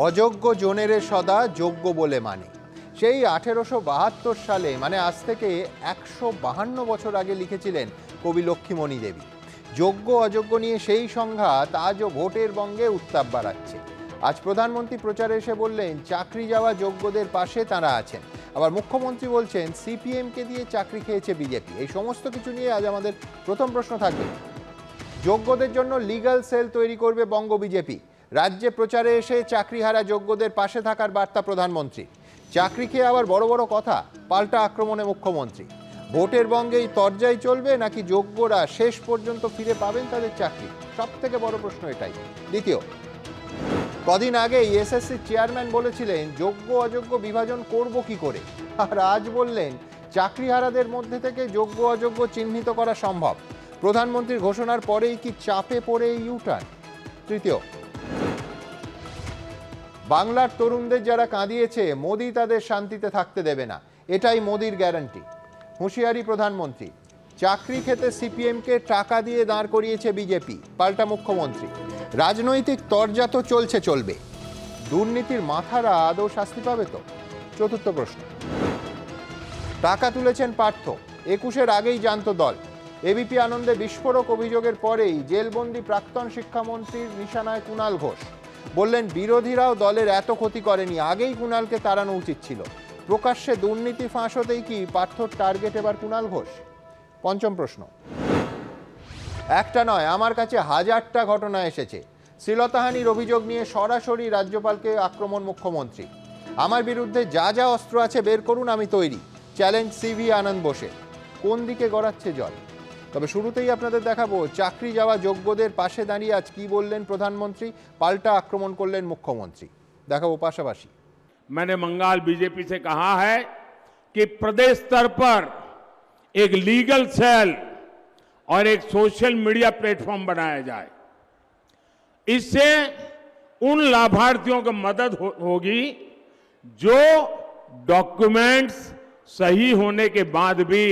অযোগ্য জনেরে সদা যোগ্য বলে মানে। সেই 1872 সালে মানে আজ থেকে 152 বছর আগে লিখেছিলেন কবি লক্ষ্মীমণি দেবী। যোগ্য অযোগ্য নিয়ে সেই সংঘাত আজও ভোটের বঙ্গে উত্তাপ বাড়াচ্ছে। আজ প্রধানমন্ত্রী প্রচারে এসে বললেন চাকরি যাওয়া যোগ্যদের পাশে তারা আছেন। আবার মুখ্যমন্ত্রী বলছেন সিপিএমকে দিয়ে চাকরি খেয়েছে বিজেপি। এই সমস্ত কিছু নিয়ে আজ আমাদের প্রথম প্রশ্ন থাকবে। যোগ্যদের জন্য লিগ্যাল সেল তৈরি করবে বঙ্গ বিজেপি। রাজ্যে প্রচারে এসে চাকরিহারা যোগ্যদের পাশে থাকার বার্তা প্রধানমন্ত্রী। চাকরি খেয়ে আবার বড় বড় কথা, পাল্টা আক্রমণে মুখ্যমন্ত্রী। ভোটের বঙ্গেই তরজাই চলবে নাকি যোগ্যরা শেষ পর্যন্ত ফিরে পাবেন তাদের চাকরি? সব থেকে বড় প্রশ্ন এটাই। দ্বিতীয়, কদিন আগেই এসএসসি চেয়ারম্যান বলেছিলেন যোগ্য অযোগ্য বিভাজন করব কি করে, আর আজ বললেন চাকরিহারাদের মধ্যে থেকে যোগ্য অযোগ্য চিহ্নিত করা সম্ভব। প্রধানমন্ত্রীর ঘোষণার পরেই কি চাপে পড়ে ইউটার্ন? তৃতীয়, বাংলার তরুণদের যারা কাঁদিয়েছে মোদি তাদের শান্তিতে থাকতে দেবে না, এটাই মোদির গ্যারান্টি। হুঁশিয়ারি প্রধানমন্ত্রী। চাকরি খেতে সিপিএমকে টাকা দিয়ে দাঁড় করিয়েছে বিজেপি, পাল্টা মুখ্যমন্ত্রী। রাজনৈতিক তরজা তো চলবে, দুর্নীতির মাথারা আদৌ শাস্তি পাবে তো? চতুর্থ প্রশ্ন, টাকা তুলেছেন পার্থ, 21-এর আগেই জানত দল। এবিপি আনন্দে বিস্ফোরক অভিযোগের পরেই জেলবন্দি প্রাক্তন শিক্ষামন্ত্রীর নিশানায় কুণাল ঘোষ। বললেন বিরোধীরাও দলের এত ক্ষতি করেনি, আগেই কুণালকে তাড়ানো উচিত ছিল। প্রকাশ্যে দুর্নীতি ফাঁস হতেই কি পার্থর টার্গেট এবার কুণাল ঘোষ? পঞ্চম প্রশ্ন, একটা নয় আমার কাছে হাজারটা ঘটনা এসেছে। শ্লীলতাহানির অভিযোগ নিয়ে সরাসরি রাজ্যপালকে আক্রমণ মুখ্যমন্ত্রী। আমার বিরুদ্ধে যা যা অস্ত্র আছে বের করুন, আমি তৈরি। চ্যালেঞ্জ সিভি আনন্দ বোসে। কোন দিকে গড়াচ্ছে জল? তবে শুরুতেই আপনাদের দেখাবো চাকরি যাওয়া যোগ্যদের পাশে দাঁড়িয়ে আজ কি বললেন প্রধানমন্ত্রী, পাল্টা আক্রমণ করলেন মুখ্যমন্ত্রী। দেখাবো পাশাপাশি। मैंने बंगाल बीजेपी से कहा है कि प्रदेश स्तर पर एक लीगल सेल और एक सोशल मीडिया प्लेटफॉर्म बनाया जाए। इससे उन लाभार्थियों को मदद होगी जो डॉक्यूमेंट्स सही होने के बाद भी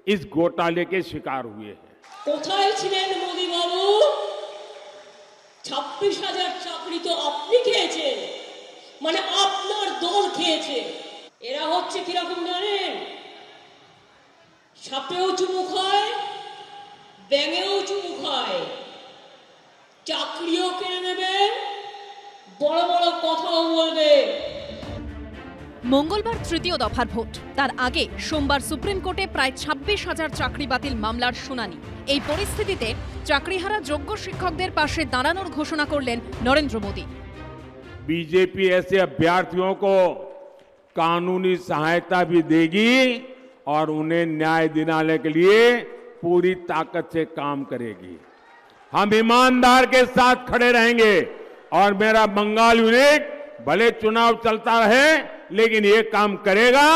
इस घोटाले के शिकार हुए हैं। কোথায় ছিলেন মোদি বাবু? 26,000 চাকরি তো আপনি খেয়েছেন, মানে আপনার দল খেয়েছে। এরা হচ্ছে কিরকম জানেন? সাপেও চুমু খায়, ব্যাঙেও চুমু খায়, চাকরিও কেড়ে নেবে, বড় বড় কথাও বলবে। মঙ্গলবার তৃতীয় দফার ভোট, তার আগে সোমবার সুপ্রিম কোর্টে প্রায় 26,000 চাকরি বাতিল মামলার শুনানি। এই পরিস্থিতিতে চাকরিহারা যোগ্য শিক্ষকদের পাশে দাঁড়ানোর ঘোষণা করলেন নরেন্দ্র মোদী। बीजेपी ऐसे अभ्यर्थियों को कानूनी सहायता भी देगी और उन्हें न्याय दिलाने के लिए पूरी ताकत से काम करेगी। हम ईमानदार के साथ खड़े रहेंगे और मेरा बंगाल यूनिट भले चुनाव चलता रहे लेकिन ये काम करेगा।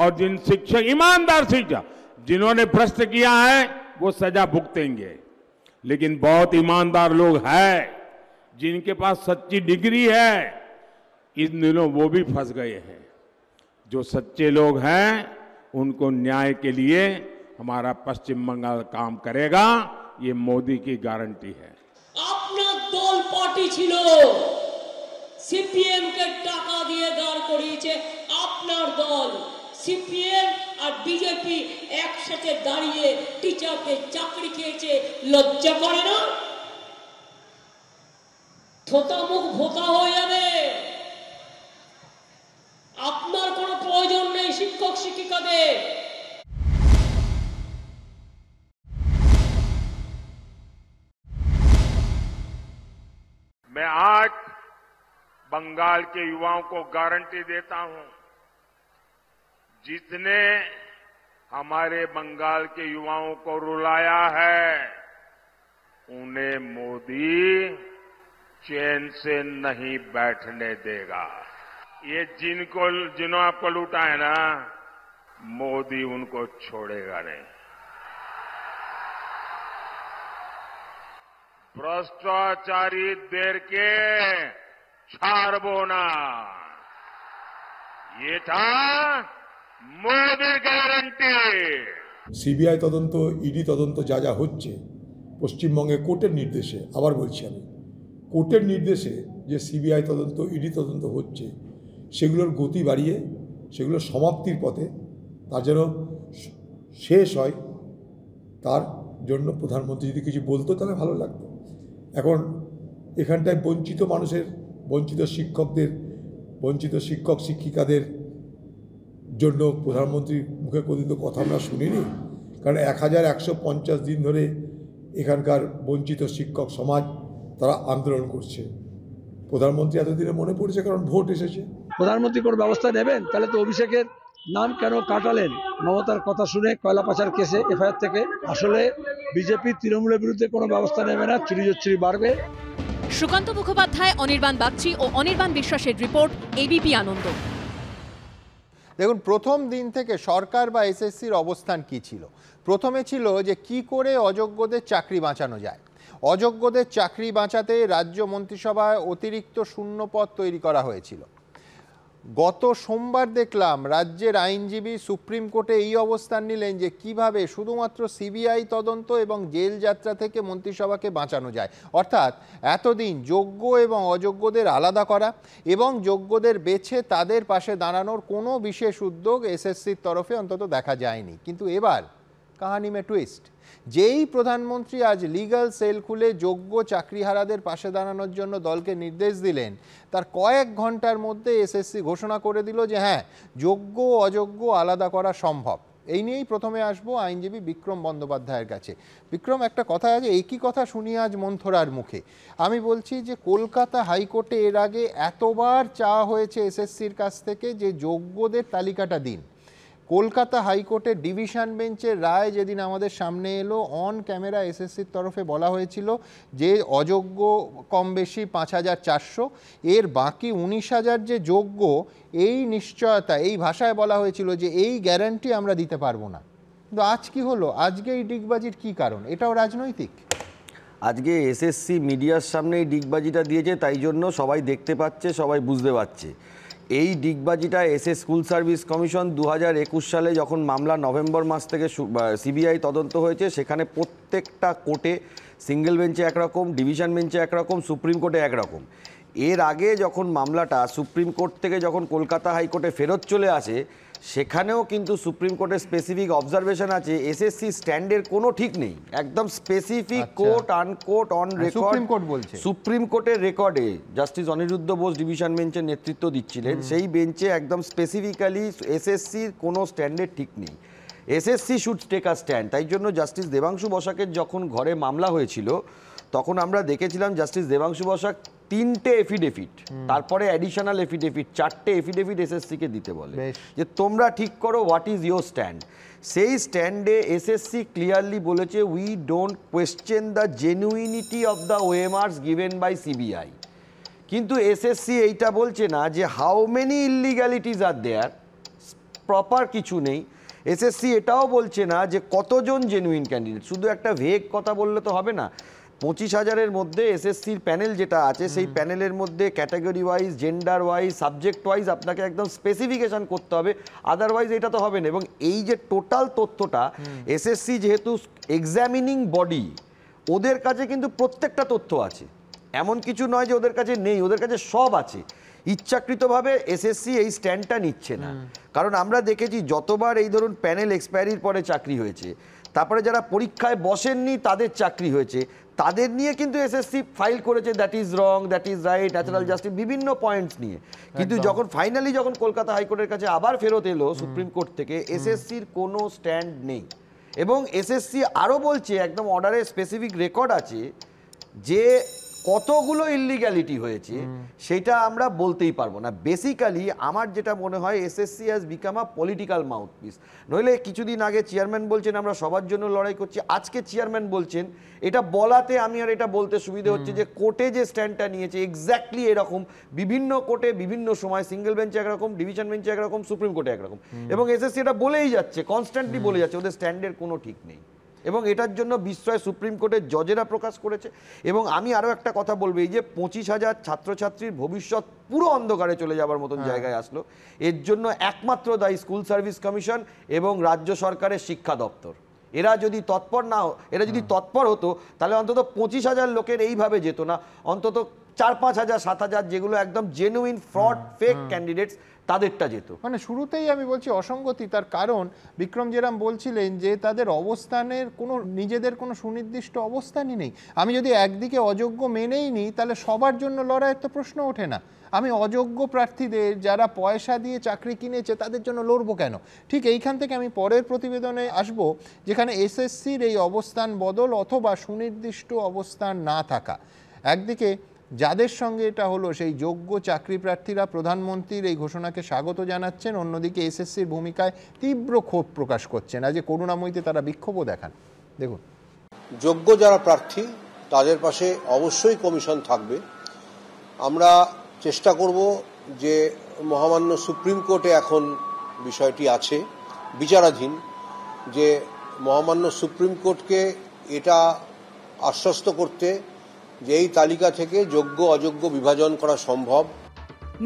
और जिन शिक्षक ईमानदार शिक्षक जिन्होंने भ्रष्ट किया है वो सजा भुगतेंगे, लेकिन बहुत ईमानदार लोग हैं जिनके पास सच्ची डिग्री है, इन दिनों वो भी फंस गए हैं। जो सच्चे लोग हैं उनको न्याय के लिए हमारा पश्चिम बंगाल काम करेगा, ये मोदी की गारंटी है। আপনার দল পার্টি ছিল, সিপিএম কে টাকা দিয়ে দাঁড় করিয়েছে আপনার দল। সিপিএম আর বিজেপি একসাথে দাঁড়িয়ে টিচারকে চাকরি খেয়েছে, লজ্জা করে না? থোতা মুখ ভোতা হয়ে যাবে। আপনার কোনো প্রয়োজন নেই শিক্ষক শিক্ষিকাদের। मैं आज बंगाल के युवाओं को गारंटी देता हूं, जिसने हमारे बंगाल के युवाओं को रुलाया है उन्हें मोदी चैन से नहीं बैठने देगा। ये जिन्होंने आपको लूटा है ना, मोदी उनको छोड़ेगा नहीं। भ्रष्टाचारी देर के ছাড়বোনা, এটা মোদির গ্যারান্টি। সিবিআই তদন্ত, ইডি তদন্ত যা যা হচ্ছে পশ্চিমবঙ্গে কোর্টের নির্দেশে, আবার বলছি আমি, কোর্টের নির্দেশে যে সিবিআই তদন্ত, ইডি তদন্ত হচ্ছে, সেগুলোর গতি বাড়িয়ে সেগুলোর সমাপ্তির পথে তার যেন শেষ হয়, তার জন্য প্রধানমন্ত্রী যদি কিছু বলতো তাহলে ভালো লাগতো। এখন এখানটায় বঞ্চিত মানুষের, বঞ্চিত শিক্ষকদের, বঞ্চিত শিক্ষক শিক্ষিকাদের জন্য প্রধানমন্ত্রীর মুখে কোনোদিন তো কথা আমরা শুনিনি। কারণ 1150 দিন ধরে এখানকার বঞ্চিত শিক্ষক সমাজ তারা আন্দোলন করছে। প্রধানমন্ত্রী এতদিনে মনে পড়েছে কারণ ভোট এসেছে। প্রধানমন্ত্রী কোনো ব্যবস্থা নেবেন? তাহলে তো অভিষেকের নাম কেন কাটালেন মমতার কথা শুনে কয়লা পাচার কেসে এফআইআর থেকে? আসলে বিজেপি তৃণমূলের বিরুদ্ধে কোনো ব্যবস্থা নেবে না, চুরি জচ্চুরি বাড়বে। সুকান্ত মুখোপাধ্যায়, অনির্বাণ বাগচি ও অনির্বাণ বিশ্বাসের রিপোর্ট, এবিপি আনন্দ। দেখুন, প্রথম দিন থেকে সরকার বা এসএসসির অবস্থান কি ছিল? প্রথমে ছিল যে কি করে অযোগ্যদের চাকরি বাঁচানো যায়। অযোগ্যদের চাকরি বাঁচাতে রাজ্য মন্ত্রিসভায় অতিরিক্ত শূন্যপদ তৈরি করা হয়েছিল। গত সোমবার দেখলাম রাজ্যের আইনজীবী সুপ্রিম কোর্টে এই অবস্থান নিলেন যে কিভাবে শুধুমাত্র সিবিআই তদন্ত এবং জেল যাত্রা থেকে মন্ত্রিসভাকে বাঁচানো যায়। অর্থাৎ এতদিন যোগ্য এবং অযোগ্যদের আলাদা করা এবং যোগ্যদের বেছে তাদের পাশে দাঁড়ানোর কোনো বিশেষ উদ্যোগ এসএসসির তরফে অন্তত দেখা যায়নি। কিন্তু এবার কাহানি মে টুইস্ট। যেই প্রধানমন্ত্রী আজ লিগ্যাল সেল খুলে যোগ্য চাকরিহারাদের পাশে দাঁড়ানোর জন্য দলকে নির্দেশ দিলেন, তার কয়েক ঘন্টার মধ্যে এসএসসি ঘোষণা করে দিল যে হ্যাঁ, যোগ্য অযোগ্য আলাদা করা সম্ভব। এই নিয়েই প্রথমে আসবো আইনজীবী বিক্রম বন্দ্যোপাধ্যায়ের কাছে। বিক্রম, একটা কথা আছে, একই কথা শুনি আজ মন্থরার মুখে। আমি বলছি যে কলকাতা হাইকোর্টে এর আগে এতবার চাওয়া হয়েছে এসএসসির কাছ থেকে যে যোগ্যদের তালিকাটা দিন। কলকাতা হাইকোর্টের ডিভিশন বেঞ্চের রায় যেদিন আমাদের সামনে এলো, অন ক্যামেরা এসএসসির তরফে বলা হয়েছিল যে অযোগ্য কম বেশি 5400, এর বাকি 19,000 যে যোগ্য, এই নিশ্চয়তা, এই ভাষায় বলা হয়েছিল যে এই গ্যারান্টি আমরা দিতে পারবো না। কিন্তু আজ কি হলো? আজকে এই ডিগবাজির কি কারণ? এটাও রাজনৈতিক? আজকে এসএসসি মিডিয়ার সামনে এই ডিগবাজিটা দিয়েছে, তাই জন্য সবাই দেখতে পাচ্ছে, সবাই বুঝতে পারছে। এই ডিগবাজিটা স্কুল সার্ভিস কমিশন 2021 সালে যখন মামলা নভেম্বর মাস থেকে সিবিআই তদন্ত হয়েছে, সেখানে প্রত্যেকটা কোর্টে সিঙ্গেল বেঞ্চে একরকম, ডিভিশন বেঞ্চে একরকম, সুপ্রিম কোর্টে একরকম। এর আগে যখন মামলাটা সুপ্রিম কোর্ট থেকে যখন কলকাতা হাইকোর্টে ফেরত চলে আসে, সেখানেও কিন্তু সুপ্রিম কোর্টের স্পেসিফিক অবজারভেশন আছে, এসএসসি স্ট্যান্ডের কোনো ঠিক নেই, একদম স্পেসিফিক কোর্ট আনকোর্ট অন রেকর্ড। সুপ্রিম কোর্টের রেকর্ডে জাস্টিস অনিরুদ্ধ বোস ডিভিশন বেঞ্চের নেতৃত্ব দিচ্ছিলেন, সেই বেঞ্চে একদম স্পেসিফিক্যালি এসএসসির কোনো স্ট্যান্ডের ঠিক নেই, SSC should take a stand. তাই জন্য জাস্টিস দেবাংশু বসাকের যখন ঘরে মামলা হয়েছিল, তখন আমরা দেখেছিলাম জাস্টিস দেবাংশু বসাক 3টে এফিডেভিট, তারপরে অ্যাডিশনাল এফিডেভিট 4টে এফিডেভিট এসএসসিকে দিতে বলে যে তোমরা ঠিক করো হোয়াট ইজ ইয়োর স্ট্যান্ড। সেই স্ট্যান্ডে এসএসসি ক্লিয়ারলি বলেছে we don't question the genuinity of the OMRs given by CBI. কিন্তু এসএসসি এইটা বলছে না যে how many illegalities are there, proper কিছু নেই। এসএসসি এটাও বলছে না যে কতজন জেনুইন ক্যান্ডিডেট। শুধু একটা ভেগ কথা বললে তো হবে না। 25,000-এর মধ্যে এসএসসির প্যানেল যেটা আছে, সেই প্যানেলের মধ্যে category wise, gender wise, subject wise আপনাকে একদম স্পেসিফিকেশন করতে হবে, আদারওয়াইজ এটা তো হবে না। এবং এই যে টোটাল তথ্যটা এসএসসি যেহেতু এক্সামিনিং বডি, ওদের কাছে কিন্তু প্রত্যেকটা তথ্য আছে, এমন কিছু নয় যে ওদের কাছে নেই, ওদের কাছে সব আছে। ইচ্ছাকৃতভাবে এসএসসি এই স্ট্যান্ডটা নিচ্ছে না, কারণ আমরা দেখেছি যতবার এই ধরুন প্যানেল এক্সপায়ারির পরে চাকরি হয়েছে, তারপরে যারা পরীক্ষায় বসেননি তাদের চাকরি হয়েছে, তাদের নিয়ে কিন্তু এসএসসি ফাইল করেছে that is wrong, that is right, natural justice, বিভিন্ন পয়েন্টস নিয়ে। কিন্তু যখন ফাইনালি যখন কলকাতা হাইকোর্টের কাছে আবার ফেরত এলো সুপ্রিম কোর্ট থেকে, এসএসসির কোনো স্ট্যান্ড নেই। এবং এসএসসি আরও বলছে, একদম অর্ডারে স্পেসিফিক রেকর্ড আছে যে কতগুলো ইলিগ্যালিটি হয়েছে সেটা আমরা বলতেই পারবো না। বেসিক্যালি আমার যেটা মনে হয় SSC has become a political mouthpiece. নইলে কিছুদিন আগে চেয়ারম্যান বলছেন আমরা সবার জন্য লড়াই করছি, আজকে চেয়ারম্যান বলছেন, এটা বলাতে আমি আর এটা বলতে সুবিধা হচ্ছে যে কোর্টে যে স্ট্যান্ডটা নিয়েছে এক্স্যাক্টলি এরকম, বিভিন্ন কোর্টে বিভিন্ন সময় সিঙ্গেল বেঞ্চে একরকম, ডিভিশন বেঞ্চে একরকম, সুপ্রিম কোর্টে একরকম। এবং এসএসসি এটা বলেই যাচ্ছে, কনস্ট্যান্টলি বলে যাচ্ছে ওদের স্ট্যান্ডের কোনো ঠিক নেই। এবং এটার জন্য বিস্ময় সুপ্রিম কোর্টের জজেরা প্রকাশ করেছে। এবং আমি আরও একটা কথা বলবো, এই যে 25,000 ছাত্রছাত্রীর ভবিষ্যৎ পুরো অন্ধকারে চলে যাবার মতন জায়গায় আসলো, এর জন্য একমাত্র দায়ী স্কুল সার্ভিস কমিশন এবং রাজ্য সরকারের শিক্ষা দপ্তর। এরা যদি তৎপর না, এরা যদি তৎপর হতো তাহলে অন্তত 25,000 লোকের এইভাবে যেত না, অন্তত 4-5 হাজার 7 হাজার যেগুলো একদম জেনুইন ফ্রড ফেক ক্যান্ডিডেটস তাদেরটা যেত। মানে শুরুতেই আমি বলছি অসঙ্গতি, তার কারণ বিক্রম যেরাম বলছিলেন যে তাদের অবস্থানের কোনো নিজেদের কোনো সুনির্দিষ্ট অবস্থানই নেই। আমি যদি একদিকে অযোগ্য মেনেই নিই তাহলে সবার জন্য লড়াইয়ের তো প্রশ্ন ওঠে না। আমি অযোগ্য প্রার্থীদের যারা পয়সা দিয়ে চাকরি কিনেছে তাদের জন্য লড়বো কেন? ঠিক এইখান থেকে আমি পরের প্রতিবেদনে আসব, যেখানে এসএসসির এই অবস্থান বদল অথবা সুনির্দিষ্ট অবস্থান না থাকা। একদিকে যাদের সঙ্গে এটা হলো সেই যোগ্য চাকরি প্রার্থীরা প্রধানমন্ত্রীর এই ঘোষণাকে স্বাগত জানাচ্ছেন, অন্যদিকে এসএসসির ভূমিকায় তীব্র ক্ষোভ প্রকাশ করছেন। আজ করুণাময়ীতে তারা বিক্ষোভও দেখান। দেখুন, যোগ্য যারা প্রার্থী তাদের পাশে অবশ্যই কমিশন থাকবে। আমরা চেষ্টা করব যে মহামান্য সুপ্রিম কোর্টে এখন বিষয়টি আছে বিচারাধীন, যে মহামান্য সুপ্রিম কোর্টকে এটা আশ্বস্ত করতে যে এই তালিকা থেকে যোগ্য অযোগ্য বিভাজন করা সম্ভব।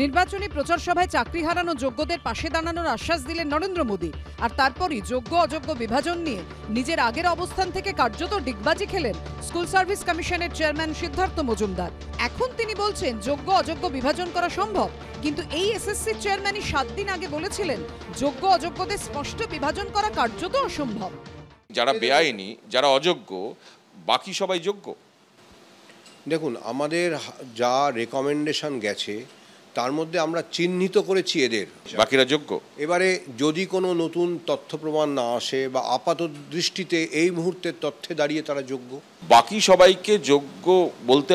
নির্বাচনী প্রচার সভায় চাকরি হারানো যোগ্যদের পাশে দাঁড়ানোর আশ্বাস দিলেন নরেন্দ্র মোদী। আর তারপরই যোগ্য অযোগ্য বিভাজন নিয়ে নিজের আগের অবস্থান থেকে কার্যত ডিগবাজি খেলেন স্কুল সার্ভিস কমিশনের চেয়ারম্যান সিদ্ধার্থ মজুমদার। এখন তিনি বলছেন যোগ্য অযোগ্য বিভাজন করা সম্ভব, কিন্তু এই এসএসসির চেয়ারম্যানই 7 দিন আগে বলেছিলেন যোগ্য অযোগ্যদের স্পষ্ট বিভাজন করা কার্যত অসম্ভব। যারা বেআইনি, যারা অযোগ্য, বাকি সবাই যোগ্য। দেখুন, আমাদের যা রেকমেন্ডেশন গেছে তার মধ্যে আমরা চিহ্নিত করেছি এদের, বাকিরা যোগ্য। এবারে যদি কোনো নতুন তথ্য প্রমাণ না আসে বা আপাত দৃষ্টিতে এই মুহূর্তের তথ্যে দাঁড়িয়ে তারা যোগ্য, বাকি সবাইকে যোগ্য বলতে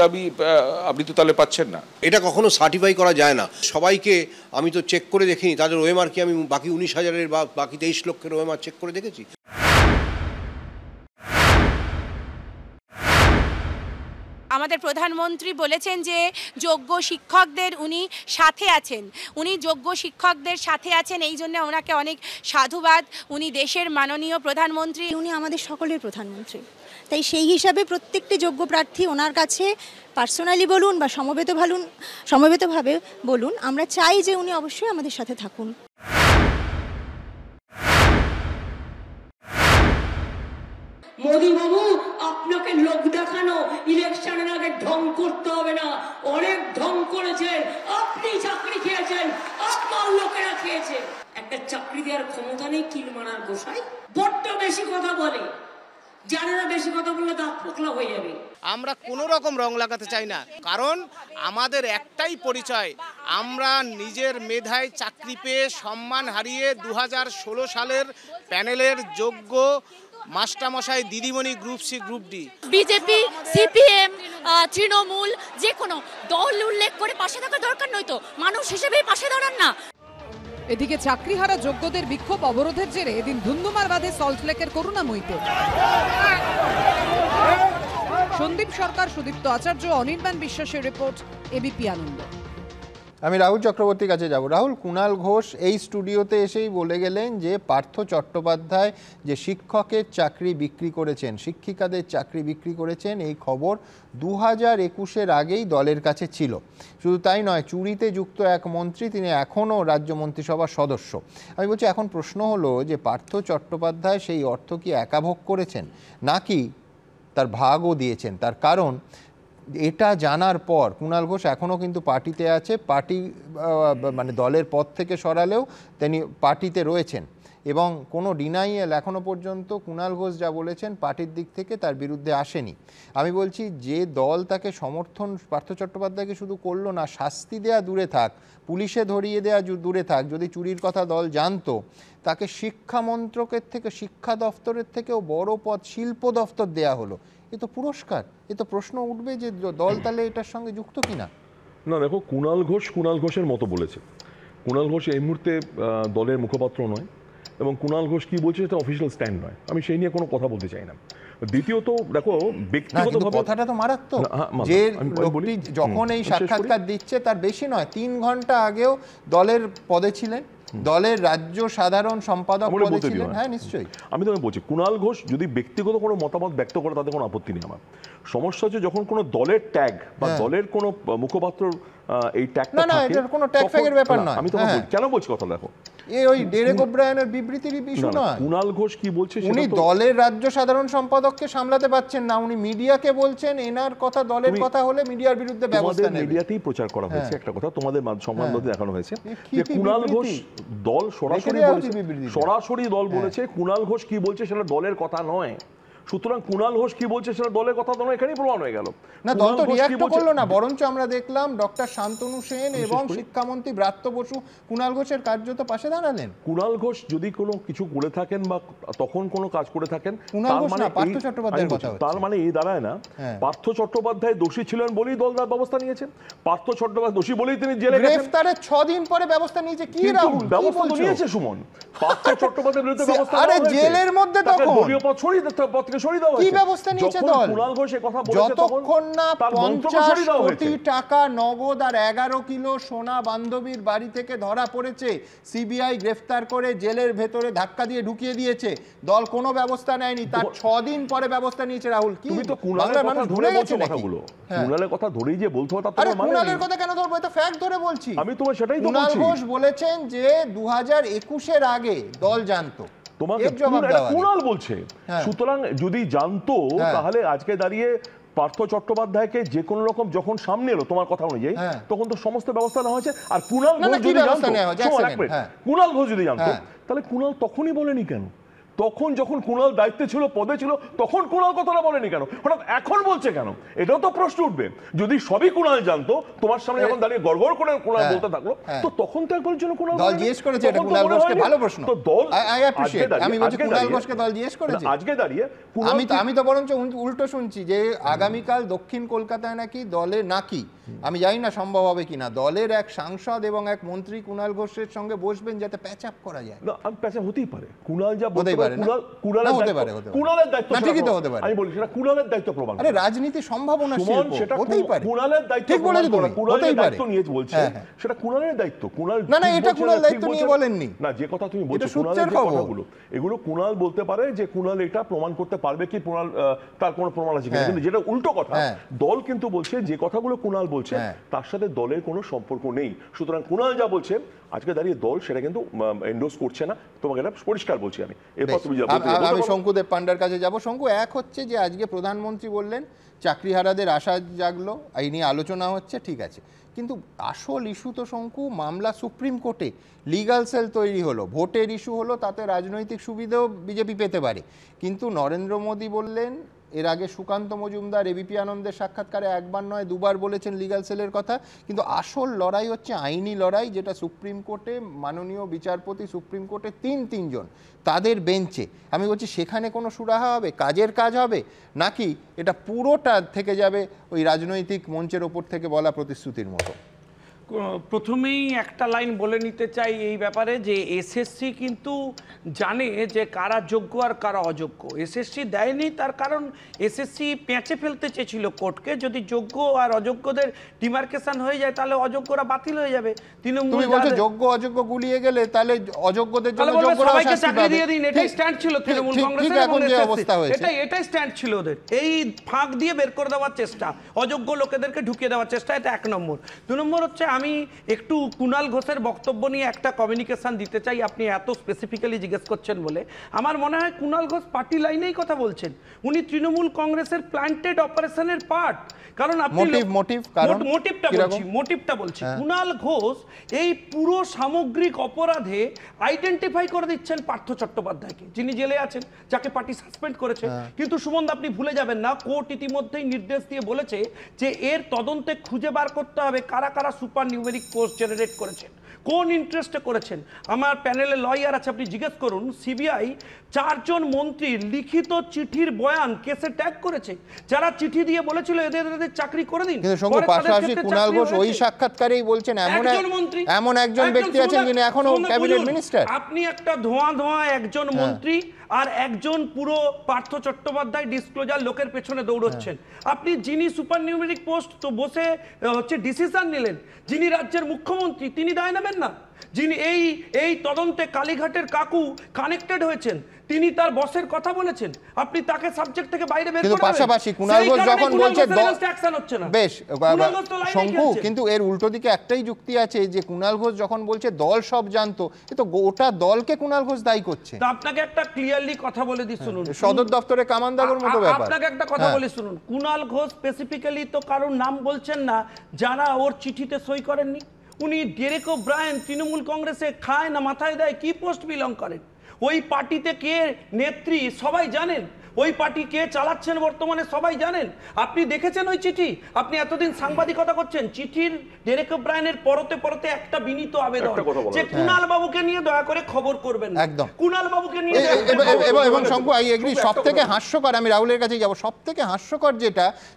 আপনি তো তাহলে পাচ্ছেন না। এটা কখনো সার্টিফাই করা যায় না। সবাইকে আমি তো চেক করে দেখিনি, তাদের ওএমআর কি আমি বাকি 19,000-এর বা বাকি 23 লক্ষের ওএমআর চেক করে দেখেছি? আমাদের প্রধানমন্ত্রী বলেছেন যে যোগ্য শিক্ষকদের উনি সাথে আছেন, উনি যোগ্য শিক্ষকদের সাথে আছেন, এই জন্য ওনাকে অনেক সাধুবাদ। উনি দেশের মাননীয় প্রধানমন্ত্রী, উনি আমাদের সকলের প্রধানমন্ত্রী, তাই সেই হিসাবে প্রত্যেকটি যোগ্য প্রার্থী ওনার কাছে পার্সোনালি বলুন বা সমবেতভাবে বলুন, আমরা চাই যে উনি অবশ্যই আমাদের সাথে থাকুন। মোদি বাবু, আপনাকে লোক দেখানো ইলেকশনের আগে ঢং করতে হবে না, অনেক ঢং করেছেন আপনি, চাকরি খেয়েছেন, আপনার লোকেরা খেয়েছে। একটা চাকরি দেওয়ার ক্ষমতা নেই কিল মারার গোসাই, বড্ড বেশি কথা বলে, জানে না বেশি কথা বললে দাঁত পোকলা হয়ে যাবে। আমরা কোনো রকম রং লাগাতে চাই না, কারণ আমাদের একটাই পরিচয়, আমরা নিজের মেধায় চাকরি পেয়ে সম্মান হারিয়ে 2016 সালের প্যানেলের যোগ্য মাস্টারমশাই দিদিমণি group C group D, BJP, CPM, Trinamool যে কোনো দল উল্লেখ করে পাশে থাকা দরকার নয়তো মানুষ হিসেবেই পাশে দাঁড়ান না। এদিকে চাকরিহারা যোগ্যদের বিক্ষোভ অবরোধের জেরে এদিন ধুন্ধুমার বাঁধে সল্টলেকের করুণাময়ীতে। সন্দীপ সরকার, সুদীপ্ত আচার্য, অনির্বাণ বিশ্বাসের রিপোর্ট, এবিপি আনন্দ। আমি রাহুল চক্রবর্তীর কাছে যাব। রাহুল, কুণাল ঘোষ এই স্টুডিওতে এসেই বলে গেলেন যে পার্থ চট্টোপাধ্যায় যে শিক্ষকের চাকরি বিক্রি করেছেন, শিক্ষিকাদের চাকরি বিক্রি করেছেন, এই খবর 2021-এর আগেই দলের কাছে ছিল। শুধু তাই নয়, চুরিতে যুক্ত এক মন্ত্রী, তিনি এখনও রাজ্য মন্ত্রিসভার সদস্য। আমি বলছি, এখন প্রশ্ন হলো যে পার্থ চট্টোপাধ্যায় সেই অর্থ কি একা ভোগ করেছেন নাকি তার ভাগও দিয়েছেন? তার কারণ এটা জানার পর কুণাল ঘোষ এখনও কিন্তু পার্টিতে আছে, পার্টি মানে দলের পদ থেকে সরালেও তিনি পার্টিতে রয়েছেন এবং কোনো ডিনাইয়েল এখনও পর্যন্ত কুণাল ঘোষ যা বলেছেন পার্টির দিক থেকে তার বিরুদ্ধে আসেনি। আমি বলছি, যে দল তাকে সমর্থন পার্থ চট্টোপাধ্যায়কে শুধু করলো না, শাস্তি দেয়া দূরে থাক, পুলিশে ধরিয়ে দেওয়া দূরে থাক, যদি চুরির কথা দল জানতো তাকে শিক্ষা মন্ত্রকের থেকে, শিক্ষা দফতরের থেকেও বড় পদ শিল্প দফতর দেয়া হলো। এ তো পুরস্কার। এ তো প্রশ্ন উঠবে যে দল তাহলে এটার সঙ্গে যুক্ত কিনা। না, দেখো, কুণাল ঘোষের মতো বলেছে। কুণাল ঘোষ এই মুহূর্তে দলের মুখপাত্র নয় এবং কুণাল ঘোষ কি বলছে সেটা অফিসিয়াল স্ট্যান্ড নয়, আমি সেই নিয়ে কোনো কথা বলতে চাই না। দ্বিতীয়ত দেখো, ব্যক্তিগতভাবে কথাটা তো মারাত্মক, যে লোকটি যখন এই সাক্ষাৎকার দিচ্ছে তার বেশি নয় 3 ঘন্টা আগেও দলের পদে ছিলেন, দলের রাজ্য সাধারণ সম্পাদক পদে ছিলেন। হ্যাঁ, নিশ্চয়ই। আমি তোমায় বলছি, কুণাল ঘোষ যদি ব্যক্তিগত কোনো মতামত ব্যক্ত করে তাতে কোনো আপত্তি নেই আমার। সমস্যা হচ্ছে যখন কোনো দলের ট্যাগ বা দলের কোনো মুখপাত্র এই ট্যাগটা থাকে, না, এটা কোনো ট্যাগ ফ্যাগের ব্যাপার নয়। আমি তোমাকে কেন বলছি কথা, দেখো, ওই ডেরেক ওব্রায়ানের বিবৃতির ইস্যু নয়। কুণাল ঘোষ কি বলছে, উনি দলের রাজ্য সাধারণ সম্পাদককে সামলাতে পারছেন না, উনি মিডিয়াকে বলছেন এনার কথা দলের কথা হলে মিডিয়ার বিরুদ্ধে ব্যবস্থা নেবে। মিডিয়াতেই প্রচার করা হয়েছে একটা কথা, তোমাদের সংবাদমাধ্যমে দেখানো হয়েছে যে কুণাল ঘোষ দল সরাসরি দল বলেছে, কুণাল ঘোষ কি বলছে সেটা দলের কথা নয়, সুতরাং কুণাল ঘোষ কি বলছে সেটা দলের কথা নয়, এখানেই প্রমাণ হয়ে গেল। না, দল তো রিঅ্যাক্ট করলো না, বরঞ্চ আমরা দেখলাম ডক্টর শান্তনু সেন এবং শিক্ষামন্ত্রী ব্রাত্য বসু কুণাল ঘোষের কার্যত পাশে দাঁড়ালেন। কুণাল ঘোষ যদি কোনো কিছু করে থাকেন বা তখন কোনো কাজ করে থাকেন, তার মানে এই দাঁড়ায় না পার্থ চট্টোপাধ্যায় দোষী ছিলেন বলেই দল ব্যবস্থা নিয়েছেন, পার্থ চট্টোপাধ্যায় দোষী বলেই তিনি জেলে গেছেন। গ্রেফতারের 6 দিন পরে ব্যবস্থা নিয়েছে, কি রাহুল ব্যবস্থা তো নিয়েছে সুমন, পার্থ চট্টোপাধ্যায়ের বিরুদ্ধে ব্যবস্থা আরে জেলের মধ্যে তখন দলীয় পদ সরিয়ে কি ব্যবস্থা নিয়েছে দল? যতক্ষণ না 50 কোটি টাকা নগদ আর 11 কিলো সোনা বান্ধবীর বাড়ি থেকে ধরা পড়েছে, সিবিআই গ্রেফতার করে জেলের ভেতরে ধাক্কা দিয়ে ঢুকিয়ে দিয়েছে, দল কোনো ব্যবস্থা নেয়নি। তার 6 দিন পরে ব্যবস্থা নিয়েছে। রাহুল, কি তুমি তো কুণালের কথা ধরে বলছো কথাগুলো, কুণালের কথা ধরেই যে বলতে হবে আরে কুণালের কথা কেন ধরবো, এটা ফ্যাক্ট ধরে বলছি। আমি তোমার সেটাই তো বলছি। কুণাল ঘোষ বলেছেন যে 2021-এর আগে দল জানতো, তোমাকে কুণাল বলছে, সুতরাং যদি জানতো তাহলে আজকে দাঁড়িয়ে পার্থ চট্টোপাধ্যায়কে যে কোনো রকম যখন সামনে এলো তোমার কথা অনুযায়ী তখন তো সমস্ত ব্যবস্থা নেওয়া হয়েছে। আর কুণাল ঘোষ যদি জানতো, কুণাল ঘোষ যদি জানতো তাহলে কুণাল তখনই বলেনি কেন? তখন যখন কুণাল দায়িত্বে ছিল, পদে ছিল, তখন কুণাল কথাটা বলেনি কেন? হঠাৎ এখন বলছে কেন? এটাও তো প্রশ্ন উঠবে। যদি সবই কুণাল জানতো, তোমার সামনে যখন দাঁড়িয়ে গড়গড় করে কুণাল বলতে থাকলো, তো তখন তো একবারের জন্য কুণাল দল জিজ্ঞেস করেছে এটা কুণাল ঘোষকে, ভালো প্রশ্ন। তো দল আমি বলছি কুণাল ঘোষকে দল জিজ্ঞেস করেছে আজকে দাঁড়িয়ে। আমি তো বরঞ্চ উল্টো শুনছি যে আগামীকাল দক্ষিণ কলকাতায় নাকি দলে নাকি, আমি জানি না সম্ভব হবে কিনা, দলের এক সাংসদ এবং এক মন্ত্রী কুণাল ঘোষের সঙ্গে বসবেন যাতে প্যাচ আপ করা যায়। না, আমি প্যাচ আপ হতেই পারে, কুণাল যা বলতে পারে, কুণালের দায়িত্ব, আমি বলি সেটা কুণালের দায়িত্ব প্রমাণ। আরে রাজনীতি সম্ভাবনা সেটা হতেই পারে, কুণালের দায়িত্ব প্রমাণ করা, কুণালের দায়িত্ব নিয়ে বলছে সেটা কুণালের দায়িত্ব। কুণাল না, এটা কুণাল দায়িত্ব নিয়ে বলেননি। না, যে কথা তুমি বলছো কুণালের কথাগুলো, এগুলো কুণাল বলতে পারে যে কুণাল এটা প্রমাণ করতে পারবে কি, কুণাল তার কোনো প্রমাণ আছে কিনা, কিন্তু যেটা উল্টো কথা দল কিন্তু বলছে যে কথাগুলো কুণাল বলছে তার সাথে দলের কোনো সম্পর্ক নেই। সুতরাং কুণাল যা বলছে আজকে দাঁড়িয়ে দল সেটা কিন্তু এন্ডোর্স করছে না, তোমাকে এটা পরিষ্কার বলছি আমি। এরপর তুমি আমি শঙ্কুদেব পান্ডার কাছে যাব। শঙ্কু, এক হচ্ছে যে আজকে প্রধানমন্ত্রী বললেন চাকরিহারাদের আশা জাগলো, এই নিয়ে আলোচনা হচ্ছে, ঠিক আছে, কিন্তু আসল ইস্যু তো শঙ্কু মামলা সুপ্রিম কোর্টে, লিগাল সেল তৈরি হলো, ভোটের ইস্যু হলো, তাতে রাজনৈতিক সুবিধাও বিজেপি পেতে পারে। কিন্তু নরেন্দ্র মোদী বললেন, এর আগে সুকান্ত মজুমদার এবিপি আনন্দের সাক্ষাৎকারে একবার নয় দুবার বলেছেন লিগাল সেলের কথা, কিন্তু আসল লড়াই হচ্ছে আইনি লড়াই, যেটা সুপ্রিম কোর্টে মাননীয় বিচারপতি, সুপ্রিম কোর্টে তিনজন তাদের বেঞ্চে। আমি বলছি সেখানে কোনো সুরাহা হবে, কাজের কাজ হবে, নাকি এটা পুরোটা থেকে যাবে ওই রাজনৈতিক মঞ্চের ওপর থেকে বলা প্রতিশ্রুতির মতো? প্রথমেই একটা লাইন বলে নিতে চাই এই ব্যাপারে যে এসএসসি কিন্তু জানে যে কারা যোগ্য আর কারা অযোগ্য। এসএসসি দেয়নি তার কারণ এসএসসি পেঁচে ফেলতে চেয়েছিল কোর্টকে, যদি যোগ্য আর অযোগ্যদের ডিমার্কেশন হয়ে যায় তাহলে অযোগ্যরা বাতিল হয়ে যাবে। তৃণমূল যোগ্য অযোগ্য গুলিয়ে গেলে তাহলে অযোগ্যদের জন্য সবাইকে চাকরি দিয়ে দিন, এটাই স্ট্যান্ড ছিল তৃণমূল কংগ্রেসের, এটাই স্ট্যান্ড ছিল ওদের। এই ফাঁক দিয়ে বের করে দেওয়ার চেষ্টা, অযোগ্য লোকেদেরকে ঢুকিয়ে দেওয়ার চেষ্টা, এটা 1 নম্বর। 2 নম্বর হচ্ছে আমি একটু কুণাল ঘোষের বক্তব্য নিয়ে একটা কমিউনিকেশন দিতে চাই, আপনি এত স্পেসিফিক্যালি জিজ্ঞেস করছেন বলে। আমার মনে হয় কুণাল ঘোষ পার্টি লাইনেই কথা বলছেন, উনি তৃণমূল কংগ্রেসের প্ল্যান্টেড অপারেশনের পার্ট। কারণ আপনি মোটিভটা বলছি, কুণাল ঘোষ এই পুরো সামগ্রিক অপরাধে আইডেন্টিফাই করে দিচ্ছেন পার্থ চট্টোপাধ্যায়কে, যিনি জেলে আছেন, যাকে পার্টি সাসপেন্ড করেছে। কিন্তু সুমন্ত, আপনি ভুলে যাবেন না, কোর্ট ইতিমধ্যেই নির্দেশ দিয়ে বলেছে যে এর তদন্তে খুঁজে বার করতে হবে কারা কারা সুপার নিউমেরিক পোস্ট জেনারেট করেছেন, কোন ইন্টারেস্টে করেছেন। আমার প্যানেলে লয়ার আছে, আপনি জিজ্ঞেস করুন। সিবিআই 4 জন মন্ত্রীর লিখিত চিঠির বয়ান কেসে ট্যাগ করেছে, যারা চিঠি দিয়ে বলেছিল এদের চাকরি করে দিন। পাশাপাশি কুণাল ঘোষ ওই সাক্ষাৎকারেই বলছেন এমন একজন ব্যক্তি আছেন যিনি এখনো ক্যাবিনেট মিনিস্টার। আপনি একটা ধোঁয়া একজন মন্ত্রী আর একজন পুরো পার্থ চট্টোপাধ্যায় ডিসক্লোজার লোকের পেছনে দৌড়চ্ছেন। আপনি যিনি সুপার নিউমেরিক পোস্ট তো বসে হচ্ছে ডিসিশন নিলেন, যিনি রাজ্যের মুখ্যমন্ত্রী, তিনি দায় নেবেন না? যিনি এই তদন্তে কালীঘাটের কাকু কানেক্টেড হয়েছেন, তিনি তার বসের কথা বলেছেন, আপনি তাকে সাবজেক্ট থেকে বাইরে বের করে কিন্তু পাশাপাশি কুণাল ঘোষ যখন বলছে অ্যাকশন হচ্ছে না, বেশ শঙ্কু, কিন্তু এর উল্টো দিকে একটাই যুক্তি আছে যে কুণাল ঘোষ যখন বলছে দল সব জানতো, এ তো গোটা দলকে কুণাল ঘোষ দায়ী করছে। তা আপনাকে একটা ক্লিয়ারলি কথা বলে দিই শুনুন, সদর দপ্তরে কামানদাগর মতো ব্যাপার। আপনাকে একটা কথা বলে শুনুন, কুণাল ঘোষ স্পেসিফিক্যালি তো কারোর নাম বলছেন না যারা ওর চিঠিতে সই করেননি। উনি ডেরেক ওব্রায়েন তৃণমূল কংগ্রেসে খায় না মাথায় দেয়, কি পোস্ট বিলং করেন, ওই পার্টিতে কে নেত্রী সবাই জানেন, ওই পার্টি কে চালাচ্ছেন বর্তমানে সবাই জানেন। আপনি দেখেছেন ওই চিঠি, আপনি এতদিন সাংবাদিকতা করছেন, চিঠির ডেরেক ওব্রায়েনের পরতে পরতে একটা বিনীত আবেদন যে কুণাল বাবুকে নিয়ে দয়া করে খবর করবেন না, একদম কুণাল বাবুকে নিয়ে। এবং শঙ্কু, আই এগ্রি, সবথেকে হাস্যকর, আমি রাহুলের কাছেই যাব, সবথেকে হাস্যকর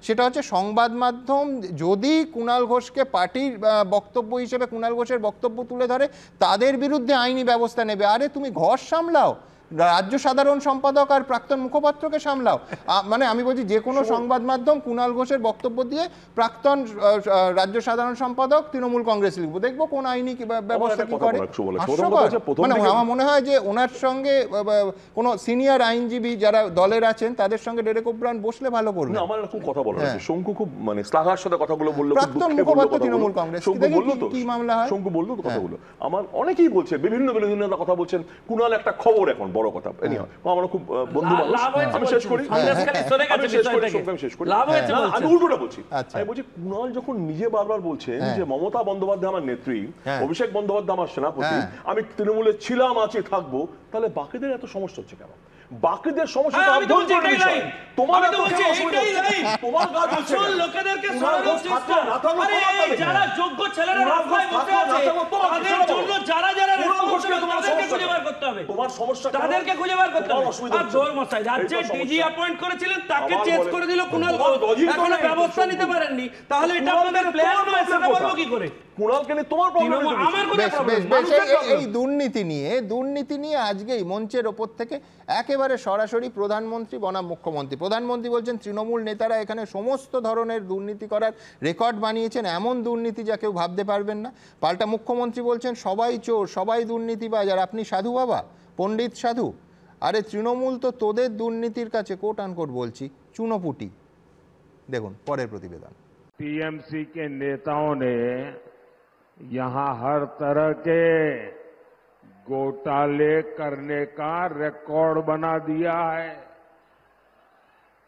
সেটা হচ্ছে সংবাদ মাধ্যম যদি কুণাল ঘোষকে পার্টির বক্তব্য হিসেবে কুণাল ঘোষের বক্তব্য তুলে ধরে তাদের বিরুদ্ধে আইনি ব্যবস্থা নেবে। আরে তুমি ঘর সামলাও, রাজ্য সাধারণ সম্পাদক আর প্রাক্তন মুখপাত্রকে সামলাও। মানে আমি বলছি যে কোনো সংবাদ মাধ্যম কুণাল ঘোষের বক্তব্য দিয়ে প্রাক্তন রাজ্য সাধারণ সম্পাদক তৃণমূল কংগ্রেস লিখবো, দেখবো কোন আইনি ব্যবস্থা কি করে। মানে আমার মনে হয় যে ওনার সঙ্গে কোনো সিনিয়র আইনজীবী যারা দলের আছেন তাদের সঙ্গে ডেরেক ওব্রায়েন বসলে ভালো করবে। আমার খুব কথা বলার আছে, শঙ্কু খুব মানে শ্লাঘার সাথে কথাগুলো বললো, প্রাক্তন মুখপাত্র তৃণমূল কংগ্রেস, শঙ্কু বললো তো, কি মামলা হয়, শঙ্কু বললো তো কথাগুলো। আমার অনেকেই বলছে, বিভিন্ন নেতা কথা বলছেন, কুণাল একটা খবর এখন বড় কথা, আমার খুব বন্ধু মানুষ, আমি শেষ করি, আমি উল্টোটা বলছি। আমি বলছি কুণাল যখন নিজে বারবার বলছেন যে মমতা বন্দ্যোপাধ্যায় আমার নেত্রী, অভিষেক বন্দ্যোপাধ্যায় আমার সেনাপতি, আমি তৃণমূলে ছিলাম, আছি, থাকবো, তাহলে বাকিদের এত সমস্যা হচ্ছে কেন? বাকিদের সমস্যা তোমার কাজ হচ্ছে, লোকেদেরকে সরানোর চেষ্টা, যারা যোগ্য ছেলেরা রাস্তায় বসে আছে তাদের জন্য যারা যারা তাদেরকে খুঁজে বার করতে হবে, তোমার সমস্যা তাদেরকে খুঁজে বার করতে হবে। আর জোর মশাই রাজ্যের ডিজি অ্যাপয়েন্ট করেছিলেন, তাকে চেঞ্জ করে দিল কুণাল ঘোষ, এখনো ব্যবস্থা নিতে পারেননি, তাহলে এটা আপনাদের প্ল্যান নয়, সেটা বলবো কি করে? কুণালকে নিয়ে তোমার প্রবলেম, আমার কোনো প্রবলেম। এই দুর্নীতি নিয়ে আজকেই মঞ্চের ওপর থেকে একেবারে সরাসরি প্রধানমন্ত্রী বনাম মুখ্যমন্ত্রী। প্রধানমন্ত্রী বলছেন তৃণমূল নেতারা এখানে সমস্ত ধরনের দুর্নীতি করার রেকর্ড বানিয়েছেন, এমন দুর্নীতি যা কেউ ভাবতে পারবেন না। পাল্টা মুখ্যমন্ত্রী বলছেন সবাই চোর, সবাই দুর্নীতিবাজ, আর আপনি সাধু বাবা, পণ্ডিত সাধু। আরে তৃণমূল তো তোদের দুর্নীতির কাছে কোট আনকোট বলছি চুনোপুটি। দেখুন পরের প্রতিবেদন। टीएमसी के नेताओं ने यहां हर तरह के घोटाले करने का रिकॉर्ड बना दिया है।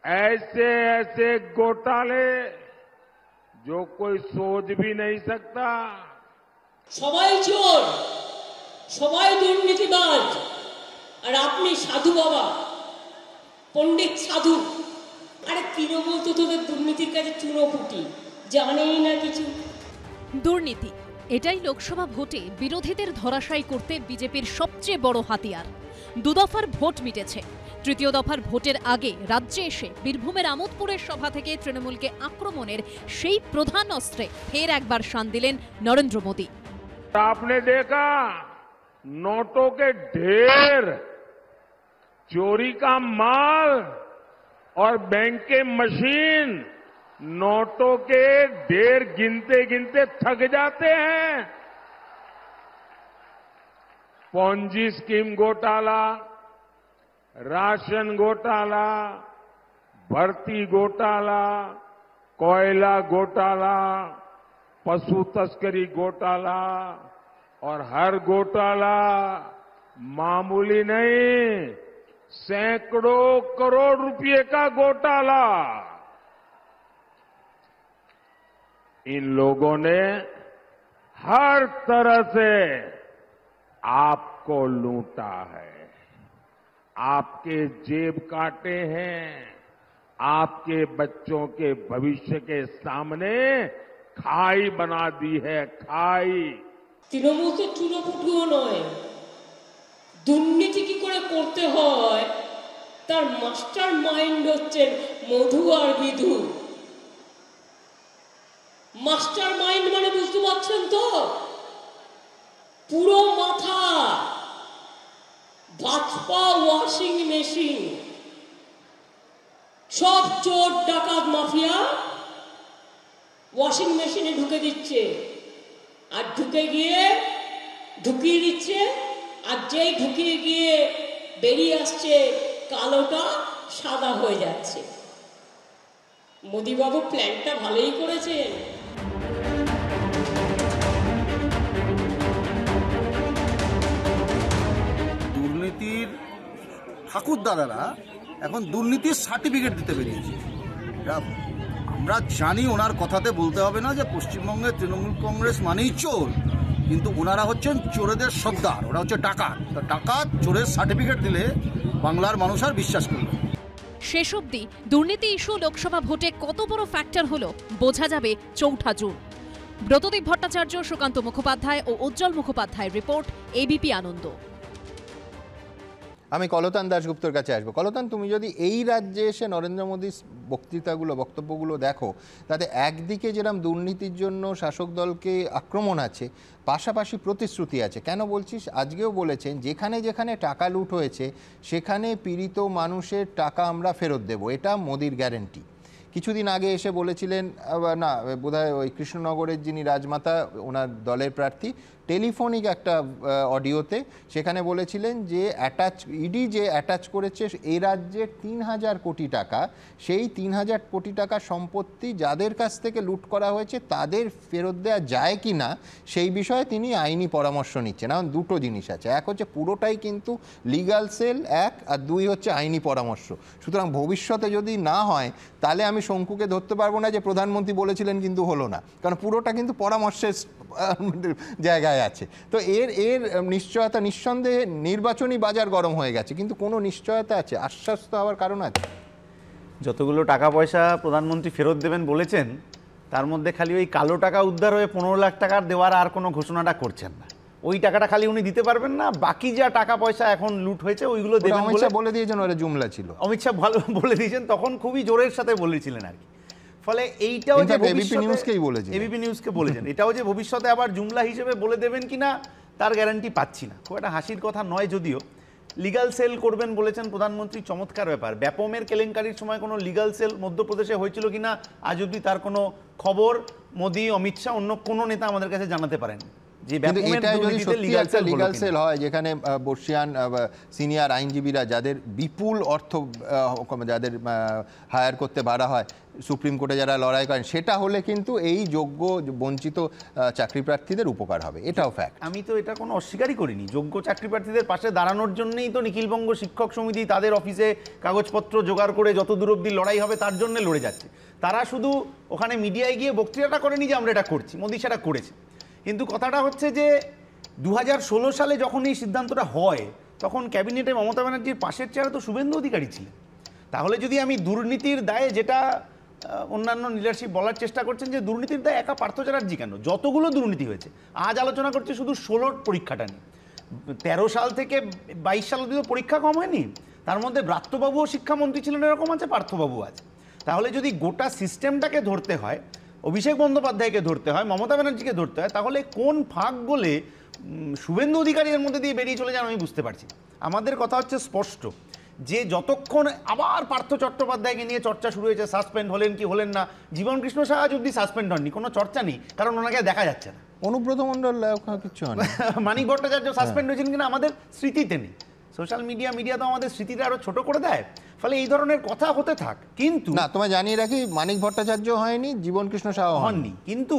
ऐसे ऐसे घोटाले जो कोई सोच भी नहीं सकता। সবাই চোর, সবাই দুর্নীতিবাজ, আর আপনি সাধু বাবা, পণ্ডিত সাধু। আরে তৃণমূল তো তোদের দুর্নীতির কাছে চুনোপুটি, জানেই না কিছু। দুর্নীতি এটাই লোকসভা ভোটে বিরোধীদের ধরাশায়ী করতে বিজেপির সবচেয়ে বড় হাতিয়ার। দুদফার ভোট মিটেছে, তৃতীয় দফার ভোটের আগে রাজ্যে এসে বীরভূমের আমোদপুরের সভা থেকে তৃণমূলকে আক্রমণের সেই প্রধান অস্ত্রে ফের একবার শান দিলেন নরেন্দ্র মোদী। आपने देखा नोटों के ढेर, चोरी का माल और बैंक के मशीन, नोटों के ढेर गिनते गिनते थक जाते हैं। पॉन्जी स्कीम घोटाला, राशन घोटाला, भर्ती घोटाला, कोयला घोटाला, पशु तस्करी घोटाला, और हर घोटाला मामूली नहीं, सैकड़ों करोड़ रुपए का घोटाला। इन लोगों ने हर तरह से आपको लूटा है, आपके जेब काटे हैं, आपके बच्चों के भविष्य के सामने खाई बना दी है, खाई। তৃণমূল তো চুনোপুটিও নয়, দুর্নীতি কি করে করতে হয় তার মাস্টার মাইন্ড হচ্ছেন মধু আর বিধু। মাস্টার মাইন্ড মানে বুঝতে পারছেন তো, পুরো মাথা, ভাজপা ওয়াশিং মেশিন, সব চোর ডাকাত মাফিয়া ওয়াশিং মেশিনে ঢুকে দিচ্ছে, আর ঢুকিয়ে দিচ্ছে, আর যেই ঢুকিয়ে গিয়ে বেরিয়ে আসছে কালোটা সাদা হয়ে যাচ্ছে। মোদিবাবু প্ল্যানটা ভালোই করেছেন। দুর্নীতির ঠাকুরদাদারা এখন দুর্নীতির সার্টিফিকেট দিতে বেরিয়েছে। আমরা জানি ওনার কথাতে বলতে হবে না যে পশ্চিমবঙ্গে তৃণমূল কংগ্রেস মানেই চোর, কিন্তু ওনারা হচ্ছেন চোরেদের সর্দার, ওরা হচ্ছে ডাকাত। ডাকাত চোরের সার্টিফিকেট দিলে বাংলার মানুষ আর বিশ্বাস করবে। শেষ অবধি দুর্নীতি ইস্যু লোকসভা ভোটে কত বড় ফ্যাক্টর হলো বোঝা যাবে 4 জুন। ব্রতদীপ ভট্টাচার্য, সুকান্ত মুখোপাধ্যায় ও উজ্জ্বল মুখোপাধ্যায়ের রিপোর্ট, এবিপি আনন্দ। আমি কলতান দাশগুপ্তর কাছে আসবো। কলতান, তুমি যদি এই রাজ্যে এসে নরেন্দ্র মোদীর বক্তব্যগুলো দেখো, তাতে একদিকে যেরকম দুর্নীতির জন্য শাসক দলকে আক্রমণ আছে, পাশাপাশি প্রতিশ্রুতি আছে। কেন বলছিস? আজকেও বলেছেন যেখানে যেখানে টাকা লুট হয়েছে সেখানে পীড়িত মানুষের টাকা আমরা ফেরত দেব, এটা মোদির গ্যারেন্টি। কিছুদিন আগে এসে বলেছিলেন, না বোধহয় ওই কৃষ্ণনগরের যিনি রাজমাতা ওনার দলের প্রার্থী, টেলিফোনিক একটা অডিওতে সেখানে বলেছিলেন যে ইডি যে অ্যাটাচ করেছে এই রাজ্যের 3000 কোটি টাকা, সেই 3000 কোটি টাকা সম্পত্তি যাদের কাছ থেকে লুট করা হয়েছে তাদের ফেরত দেওয়া যায় কি না সেই বিষয়ে তিনি আইনি পরামর্শ নিচ্ছেন। এখন দুটো জিনিস আছে, এক হচ্ছে পুরোটাই কিন্তু লিগাল সেল, এক, আর দুই হচ্ছে আইনি পরামর্শ। সুতরাং ভবিষ্যতে যদি না হয় তাহলে আমি শঙ্কুকে ধরতে পারবো না যে প্রধানমন্ত্রী বলেছিলেন কিন্তু হলো না, কারণ পুরোটা কিন্তু পরামর্শের জায়গায় আছে। তো এর নিশ্চয়তা, নিঃসন্দেহে নির্বাচনী বাজার গরম হয়ে গেছে, কিন্তু কোনো নিশ্চয়তা আছে, আশ্বাস তো হওয়ার কারণ আছে। যতগুলো টাকা পয়সা প্রধানমন্ত্রী ফেরত দেবেন বলেছেন তার মধ্যে খালি ওই কালো টাকা উদ্ধার হয়ে 15 লাখ টাকার দেওয়ার আর কোনো ঘোষণাটা করছেন না। ওই টাকাটা খালি উনি দিতে পারবেন না, বাকি যা টাকা পয়সা এখন লুট হয়েছে ওইগুলো দেবেন বলে দিয়েছেন, ওরা জুমলা ছিল। অমিত শাহ ভালো বলে দিয়েছেন, তখন খুবই জোরের সাথে বলেছিলেন আর কি। ফলে এইটাও যে এবিপি নিউজকে বলেছেন, এটাও যে ভবিষ্যতে আবার জুমলা হিসেবে বলে দেবেন কিনা তার গ্যারান্টি পাচ্ছি না। খুব একটা হাসির কথা নয় যদিও। লিগাল সেল করবেন বলেছেন প্রধানমন্ত্রী, চমৎকার ব্যাপার। ব্যাপমের কেলেঙ্কারির সময় কোনো লিগাল সেল মধ্যপ্রদেশে হয়েছিল কিনা আজ অব্দি তার কোনো খবর মোদি, অমিত শাহ, অন্য কোনো নেতা আমাদের কাছে জানাতে পারেন। লিগাল সেল হয় যেখানে বর্ষিয়ান সিনিয়র আইনজীবীরা যাদের বিপুল অর্থ যাদের হায়ার করতে বাড়া হয়, সুপ্রিম কোর্টে যারা লড়াই করেন, সেটা হলে কিন্তু এই যোগ্য বঞ্চিত চাকরি প্রার্থীদের উপকার হবে, এটাও ফ্যাক্ট। আমি তো এটা কোনো অস্বীকারই করিনি। যোগ্য চাকরি প্রার্থীদের পাশে দাঁড়ানোর জন্যই তো নিখিলবঙ্গ শিক্ষক সমিতি তাদের অফিসে কাগজপত্র জোগাড় করে যত দূর অব্দি লড়াই হবে তার জন্য লড়ে যাচ্ছে। তারা শুধু ওখানে মিডিয়ায় গিয়ে বক্তৃতাটা করেনি যে আমরা এটা করছি, মোদি সেটা করেছে। কিন্তু কথাটা হচ্ছে যে 2016 সালে যখন এই সিদ্ধান্তটা হয় তখন ক্যাবিনেটে মমতা ব্যানার্জির পাশের চেয়ারে তো শুভেন্দু অধিকারী ছিলেন। তাহলে যদি আমি দুর্নীতির দায়ে, যেটা অন্যান্য লিডারশিপ বলার চেষ্টা করছেন যে দুর্নীতির দায়ে একা পার্থ চ্যাটার্জি কেন, যতগুলো দুর্নীতি হয়েছে, আজ আলোচনা করছি শুধু 16 পরীক্ষাটা নিয়ে। 13 সাল থেকে 22 সাল অবধি তো পরীক্ষা কম হয়নি, তার মধ্যে ব্রাত্যবাবুও শিক্ষামন্ত্রী ছিলেন এরকম আছে, পার্থবাবু আছে। তাহলে যদি গোটা সিস্টেমটাকে ধরতে হয়, অভিষেক বন্দ্যোপাধ্যায়কে ধরতে হয়, মমতা ব্যানার্জিকে ধরতে হয়, তাহলে কোন ফাঁক বলে শুভেন্দু অধিকারীর মধ্যে দিয়ে বেরিয়ে চলে যান আমি বুঝতে পারছি। আমাদের কথা হচ্ছে স্পষ্ট যে যতক্ষণ আবার পার্থ চট্টোপাধ্যায়কে নিয়ে চর্চা শুরু হয়েছে, সাসপেন্ড হলেন কি হলেন না, জীবন কৃষ্ণ সাহা আজ অব্দি সাসপেন্ড হননি, কোনো চর্চা নেই, কারণ ওনাকে দেখা যাচ্ছে না। অনুব্রত মণ্ডল কিছু হয়নি, মানিক ভট্টাচার্য সাসপেন্ড হয়েছেন কিনা আমাদের স্মৃতিতে নেই। সোশ্যাল মিডিয়া তো আমাদের স্মৃতিটা আরো ছোট করে দেয়। ফলে এই ধরনের কথা হতে থাক, কিন্তু না, তোমায় জানিয়ে রাখি মানিক ভট্টাচার্য হয়নি, জীবন কৃষ্ণ সাহা হননি, কিন্তু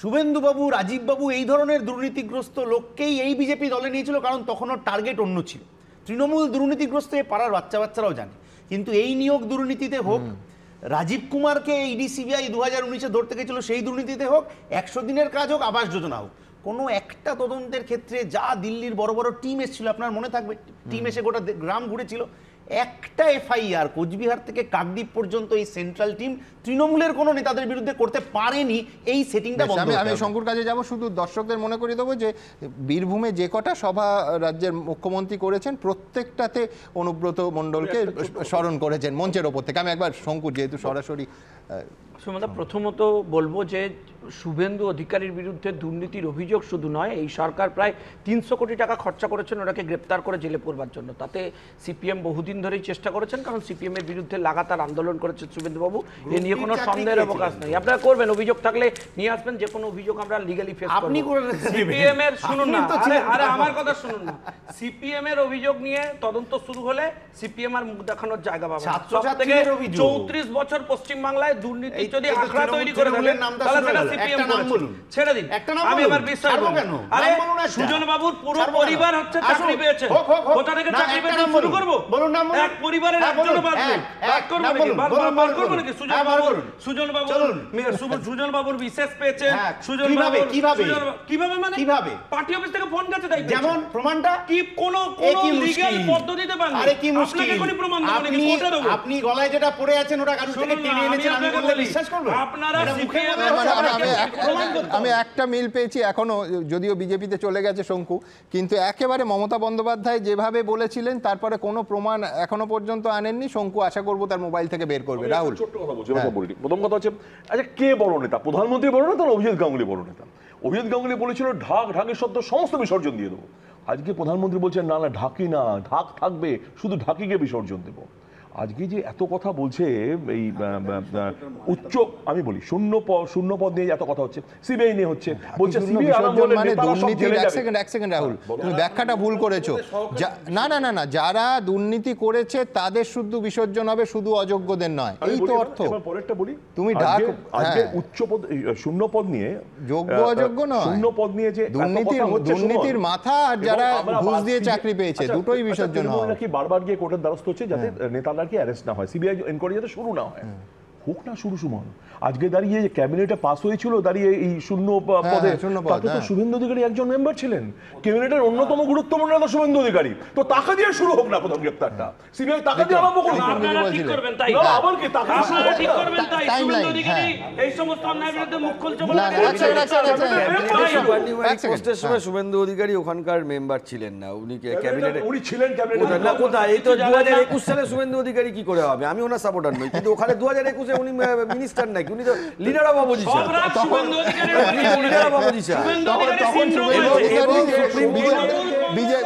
শুভেন্দুবাবু, রাজীববাবু এই ধরনের দুর্নীতিগ্রস্ত লোককেই এই বিজেপি দলে নিয়েছিল, কারণ তখনও টার্গেট অন্য ছিল। তৃণমূল দুর্নীতিগ্রস্ত এই পাড়ার বাচ্চারাও জানে। কিন্তু এই নিয়োগ দুর্নীতিতে হোক, রাজীব কুমারকে ইডি সিবিআই 2019-এ ধরতে গেছিল সেই দুর্নীতিতে হোক, 100 দিনের কাজ হোক, আবাস যোজনা হোক, কোনো একটা তদন্তের ক্ষেত্রে যা দিল্লির বড় বড় টিম এসেছিল, আপনার মনে থাকবে, টিম এসে গোটা গ্রাম ঘুরেছিল, একটা এফআইআর কোচবিহার থেকে কাকদ্বীপ পর্যন্ত এই সেন্ট্রাল টিম তৃণমূলের কোনো নেতাদের বিরুদ্ধে করতে পারেনি। এই সেটিংটা আমি শঙ্কুর কাছে যাব, শুধু দর্শকদের মনে করিয়ে দেবো যে বীরভূমে যে কটা সভা রাজ্যের মুখ্যমন্ত্রী করেছেন প্রত্যেকটাতে অনুব্রত মণ্ডলকে স্মরণ করেছেন মঞ্চের ওপর থেকে। আমি একবার শঙ্কুর, যেহেতু সরাসরি সুমনদা, প্রথমত বলবো যে শুভেন্দু অধিকারীর বিরুদ্ধে দুর্নীতির অভিযোগ শুধু নয়, এই সরকার প্রায় 300 কোটি টাকা খরচা করেছেন ওনাকে গ্রেপ্তার করে জেলে পড়বার জন্য। তাতে সিপিএম বহুদিন ধরেই চেষ্টা করেছেন, কারণ সিপিএম এর বিরুদ্ধে লাগাতার আন্দোলন করেছেন শুভেন্দুবাবু। এ নিয়ে কোনো সন্দেহের অবকাশ নেই। আপনারা করবেন, অভিযোগ থাকলে নিয়ে আসবেন, যে কোনো অভিযোগ আমরা লিগালি ফেস করব। সিপিএম এর শুনুন না, আরে আমার কথা শুনুন না, সিপিএম এর অভিযোগ নিয়ে তদন্ত শুরু হলে সিপিএম আর মুখ দেখানোর জায়গা পাবে। সবথেকে 34 বছর পশ্চিম বাংলায় দুর্নীতি যদি আখড়া তৈরি করে দেন, তাহলে সিপিএম ছেড়ে দিন। আমি এবার বিশ্বাস করব। আরে সুজন বাবুর পুরো পরিবার হচ্ছে চাকরি পেয়েছে, কোথা থেকে চাকরি পেয়েছে শুরু করব? বলুন নাম। এক পরিবারের একজন বাদবে বাদ করব নাকি? বাদ করব নাকি? সুজন বাবুর বিশেষ পেয়েছে। সুজন বাবু কিভাবে মানে কিভাবে পার্টি অফিস থেকে ফোন গেছে, তাই যেমন প্রমাণটা কি কোন লিগ্যাল পদ্ধতিতে পান? আরে কি মুশকিল, আপনাকে কোন প্রমাণ দেব নাকি? কোটা দেব? আপনি গলায় যেটা পড়ে আছেন ওটা কারণ থেকে টেনে এনেছেন, আমি বললে বিশ্বাস করব? আপনারা সিপিএম আমি একটা মিল পেয়েছি এখনো, যদিও বিজেপিতে চলে গেছে শঙ্কু, কিন্তু একেবারে মমতা বন্দ্যোপাধ্যায় যেভাবে বলেছিলেন তারপরে কোনো প্রমাণ এখনো পর্যন্ত আনেননি। শঙ্কু আশা করবো তার মোবাইল থেকে বের করবে। রাহুল, ছোট্ট কথা বলছি, প্রথম কথা হচ্ছে, আচ্ছা কে বড় নেতা? প্রধানমন্ত্রী বড় নেতা না অভিজিৎ গাঙ্গুলি বড় নেতা? অভিজিৎ গাঙ্গুলি বলেছিল ঢাকের সত্য সমস্ত বিসর্জন দিয়ে দেবো। আজকে প্রধানমন্ত্রী বলছেন না না ঢাকি না, ঢাক থাকবে, শুধু ঢাকিকে বিসর্জন দেবো। আজকে যে এত কথা বলছে এই উচ্চ, আমি বলি শূন্য পদ নিয়ে এত কথা হচ্ছে, সিবিআই নিয়ে হচ্ছে, বলছে এক সেকেন্ড রাহুল, তুমি ব্যাখ্যাটা ভুল করেছো। না না না না, যারা দুর্নীতি করেছে তাদের শুধু বিসর্জন হবে, শুধু অযোগ্যদের নয়, এই তো অর্থ। পরেরটা বলি, তুমি ঢাক আজকে উচ্চ পদ শূন্য পদ নিয়ে, যোগ্য অযোগ্য নয়, শূন্য পদ নিয়ে যে দুর্নীতির মাথা আর যারা ঘুষ দিয়ে চাকরি পেয়েছে, দুটোই বিসর্জন হবে। নাকি বারবার গিয়ে কোর্টের দ্বারস্থ হচ্ছে যাতে নেতারা কি অ্যারেস্ট না হয়, সিবিআই এনকোয়ারি যাতে শুরু না হয়। হোক না শুরু সুমন। আজকে দাঁড়িয়ে যে ক্যাবিনেটে পাস হয়েছিল, দাঁড়িয়ে এই শূন্য পদে, তাতে তো শুভেন্দু অধিকারী একজন মেম্বার ছিলেন, ক্যাবিনেটের অন্যতম গুরুত্বপূর্ণ নেতা শুভেন্দু অধিকারী। তো তাকে দিয়ে শুরু হোক না প্রথম গ্রেফতারটা, সিবিআই তাকে দিয়ে আরম্ভ করুন। আপনারা ঠিক করবেন তাই, আবার কি তাকে আপনারা ঠিক করবেন তাই? শুভেন্দু অধিকারী এই সমস্ত অন্যায়ের বিরুদ্ধে মুখ খুলছে বলে পোস্টের সময় শুভেন্দু অধিকারী ওখানকার মেম্বার ছিলেন না, উনি ক্যাবিনেটে উনি ছিলেন ক্যাবিনেটে না। কোথায়? এই তো 2021 সালে শুভেন্দু অধিকারী কি করে হবে? আমি ওনার সাপোর্টার নই, কিন্তু ওখানে 2021 উনি মিনিস্টার নাকি, উনি তো লিডার অফ অপোজিশন।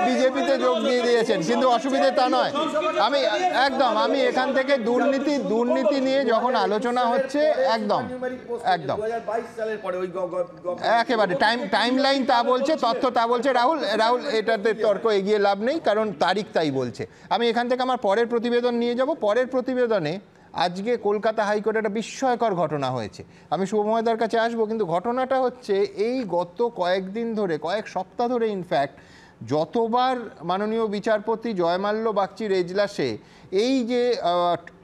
বিজেপিতে যোগ দিয়ে দিয়েছেন, কিন্তু অসুবিধে তা নয়। আমি এখান থেকে দুর্নীতি নিয়ে যখন আলোচনা হচ্ছে একদম একেবারে টাইম লাইন তা বলছে, তথ্য তা বলছে। রাহুল এটাতে তর্ক এগিয়ে লাভ নেই, কারণ তারিখ তাই বলছে। আমি এখান থেকে আমার পরের প্রতিবেদন নিয়ে যাব। পরের প্রতিবেদনে আজকে কলকাতা হাইকোর্টে একটা বিস্ময়কর ঘটনা হয়েছে। আমি শুভময়দার কাছে আসবো, কিন্তু ঘটনাটা হচ্ছে এই গত কয়েকদিন ধরে, কয়েক সপ্তাহ ধরে ইনফ্যাক্ট, যতবার মাননীয় বিচারপতি জয়মাল্য বাগচির এজলাসে এই যে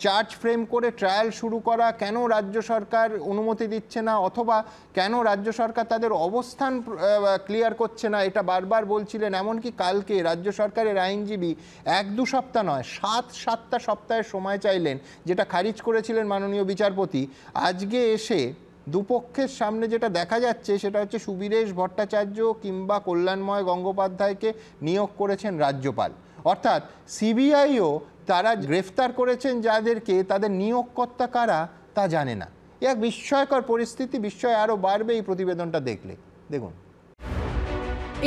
চার্জ ফ্রেম করে ট্রায়াল শুরু করা, কেন রাজ্য সরকার অনুমতি দিচ্ছে না, অথবা কেন রাজ্য সরকার তাদের অবস্থান ক্লিয়ার করছে না, এটা বারবার বলছিলেন। এমনকি কালকে রাজ্য সরকারের আইনজীবী 1-2 সপ্তাহ নয়, 7 সপ্তাহের সময় চাইলেন, যেটা খারিজ করেছিলেন মাননীয় বিচারপতি। আজকে এসে দুপক্ষের সামনে যেটা দেখা যাচ্ছে সেটা হচ্ছে সুবীরেশ ভট্টাচার্য কিংবা কল্যাণময় গঙ্গোপাধ্যায়কে নিয়োগ করেছেন রাজ্যপাল। অর্থাৎ সিবিআইও তারা গ্রেফতার করেছেন যাদেরকে, তাদের নিয়োগকর্তা কারা তা জানে না। এক বিস্ময়কর পরিস্থিতি, বিস্ময় আরও বাড়বে এই প্রতিবেদনটা দেখলে। দেখুন,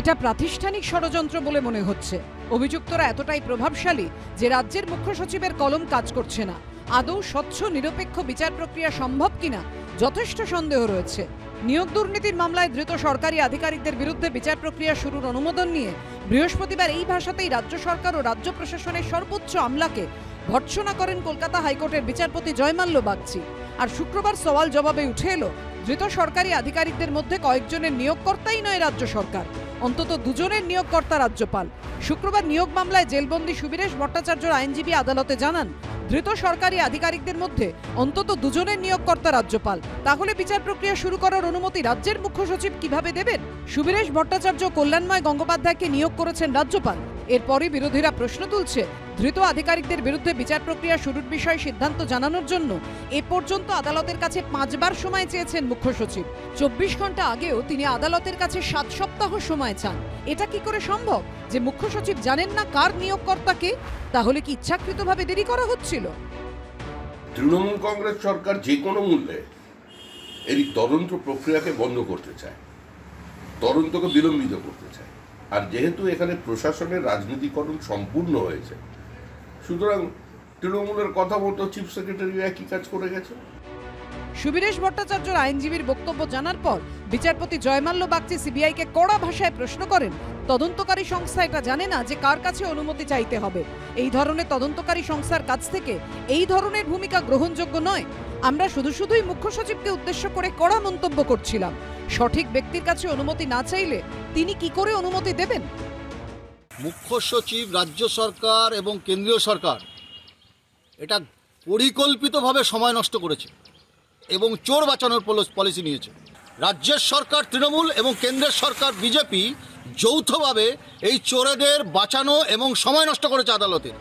এটা প্রাতিষ্ঠানিক ষড়যন্ত্র বলে মনে হচ্ছে। অভিযুক্তরা এতটাই প্রভাবশালী যে রাজ্যের মুখ্য সচিবের কলম কাজ করছে না। আদৌ স্বচ্ছ নিরপেক্ষ বিচার প্রক্রিয়া সম্ভব কিনা যথেষ্ট সন্দেহ রয়েছে। নিয়োগ দুর্নীতির মামলায় ধৃত সরকারি আধিকারিকদের বিরুদ্ধে বিচার প্রক্রিয়া শুরুর অনুমোদন নিয়ে বৃহস্পতিবার এই ভাষাতেই রাজ্য সরকার ও রাজ্য প্রশাসনের সর্বোচ্চ আমলাকে ভর্ৎসনা করেন কলকাতা হাইকোর্টের বিচারপতি জয়মাল্য বাগচি। আর শুক্রবার সওয়াল জবাবে উঠে এলো, ধৃত সরকারি আধিকারিকদের মধ্যে কয়েকজনের নিয়োগকর্তাই নয় রাজ্য সরকার, অন্তত 2 জনের নিয়োগকর্তা রাজ্যপাল। শুক্রবার নিয়োগ মামলায় জেলবন্দি সুবীরেশ ভট্টাচার্যর আইনজীবী আদালতে জানান, ধৃত সরকারি আধিকারিকদের মধ্যে অন্তত 2 জনের নিয়োগকর্তা রাজ্যপাল। তাহলে বিচার প্রক্রিয়া শুরু করার অনুমতি রাজ্যের মুখ্য সচিব কিভাবে দেবেন? সুবীরেশ ভট্টাচার্য কল্যাণময় গঙ্গোপাধ্যায়কে নিয়োগ করেছেন রাজ্যপাল। এরপরই বিরোধীরা প্রশ্ন তুলছে, ধৃত আধিকারিকদের বিরুদ্ধে বিচার প্রক্রিয়া শুরুর বিষয়ে সিদ্ধান্ত জানানোর জন্য এ পর্যন্ত আদালতের কাছে 5 বার সময় চেয়েছেন মুখ্য সচিব। 24 ঘন্টা আগেও তিনি আদালতের কাছে 7 সপ্তাহ সময় চান। এটা কি করে সম্ভব যে মুখ্য সচিব জানেন না কার নিয়োগকর্তাকে? তাহলে কি ইচ্ছাকৃতভাবে দেরি করা হচ্ছিল? তৃণমূল কংগ্রেস সরকার যে কোনো মূল্যে এই তদন্ত প্রক্রিয়াকে বন্ধ করতে চায়, তদন্তকে বিলম্বিত করতে চায়। আর যেহেতু এখানে প্রশাসনের রাজনীতিকরণ সম্পূর্ণ হয়েছে, সুতরাং তৃণমূলের কথা মতো চিফ সেক্রেটারি একই কাজ করে গেছে। সুবীরেশ ভট্টাচার্যর আইনজীবীর বক্তব্য জানার পর বিচারপতি জয়মাল্য বাগচি সিবিআইকে কড়া ভাষায় প্রশ্ন করেন, তদন্তকারী সংস্থা এটা জানে না যে কার কাছে অনুমতি চাইতে হবে? এই ধরনের তদন্তকারী সংস্থার কাছ থেকে এই ধরনের ভূমিকা গ্রহণযোগ্য নয়। আমরা শুধুই মুখ্য সচিবকে উদ্দেশ্য করে কড়া মন্তব্য করছিলাম। সঠিক ব্যক্তির কাছে অনুমতি না চাইলে তিনি কি করে অনুমতি দেবেন? মুখ্য সচিব, রাজ্য সরকার এবং কেন্দ্রীয় সরকার এটা পরিকল্পিতভাবে সময় নষ্ট করেছে এবং চোর বাঁচানোর পলিসি নিয়েছে। রাজ্যের সরকার তৃণমূল এবং কেন্দ্রের সরকার বিজেপি যৌথভাবে এই চোরেদের বাঁচানো এবং সময় নষ্ট করেছে আদালতের।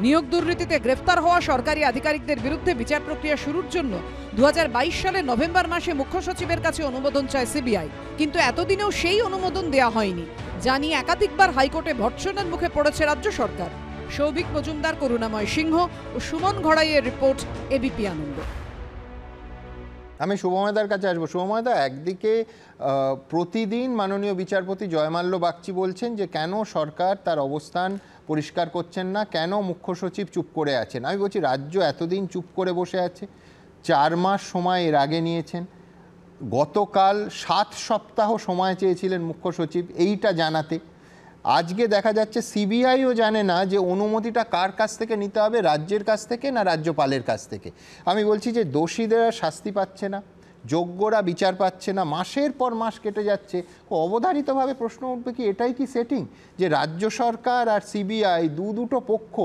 নিয়োগ দুর্নীতিতে গ্রেফতার হওয়া সরকারি আধিকারিকদের বিরুদ্ধে বিচার প্রক্রিয়া শুরুর জন্য 2022 সালের নভেম্বর মাসে মুখ্য সচিবের কাছে অনুমোদন চায় সিবিআই, কিন্তু এতদিনেও সেই অনুমোদন দেওয়া হয়নি, যা নিয়ে একাধিকবার হাইকোর্টে ভর্ৎসনার মুখে পড়েছে রাজ্য সরকার। সৌভিক মজুমদার, করুণাময় সিংহ ও সুমন ঘড়াইয়ের রিপোর্ট, এবিপি আনন্দ। আমি শুভময়দার কাছে আসবো। শুভময়দা, একদিকে প্রতিদিন মাননীয় বিচারপতি জয়মাল্য বাগচি বলছেন যে কেন সরকার তার অবস্থান পরিষ্কার করছেন না, কেন মুখ্য সচিব চুপ করে আছেন। আমি বলছি রাজ্য এতদিন চুপ করে বসে আছে, 4 মাস সময় এর আগে নিয়েছেন, গতকাল 7 সপ্তাহ সময় চেয়েছিলেন মুখ্য সচিব এইটা জানাতে। আজকে দেখা যাচ্ছে সিবিআইও জানে না যে অনুমতিটা কার কাছ থেকে নিতে হবে, রাজ্যের কাছ থেকে না রাজ্যপালের কাছ থেকে। আমি বলছি যে দোষীরা শাস্তি পাচ্ছে না, যোগ্যরা বিচার পাচ্ছে না, মাসের পর মাস কেটে যাচ্ছে। অবধারিতভাবে প্রশ্ন উঠবে কি এটাই কি সেটিং, যে রাজ্য সরকার আর সিবিআই দুটো পক্ষ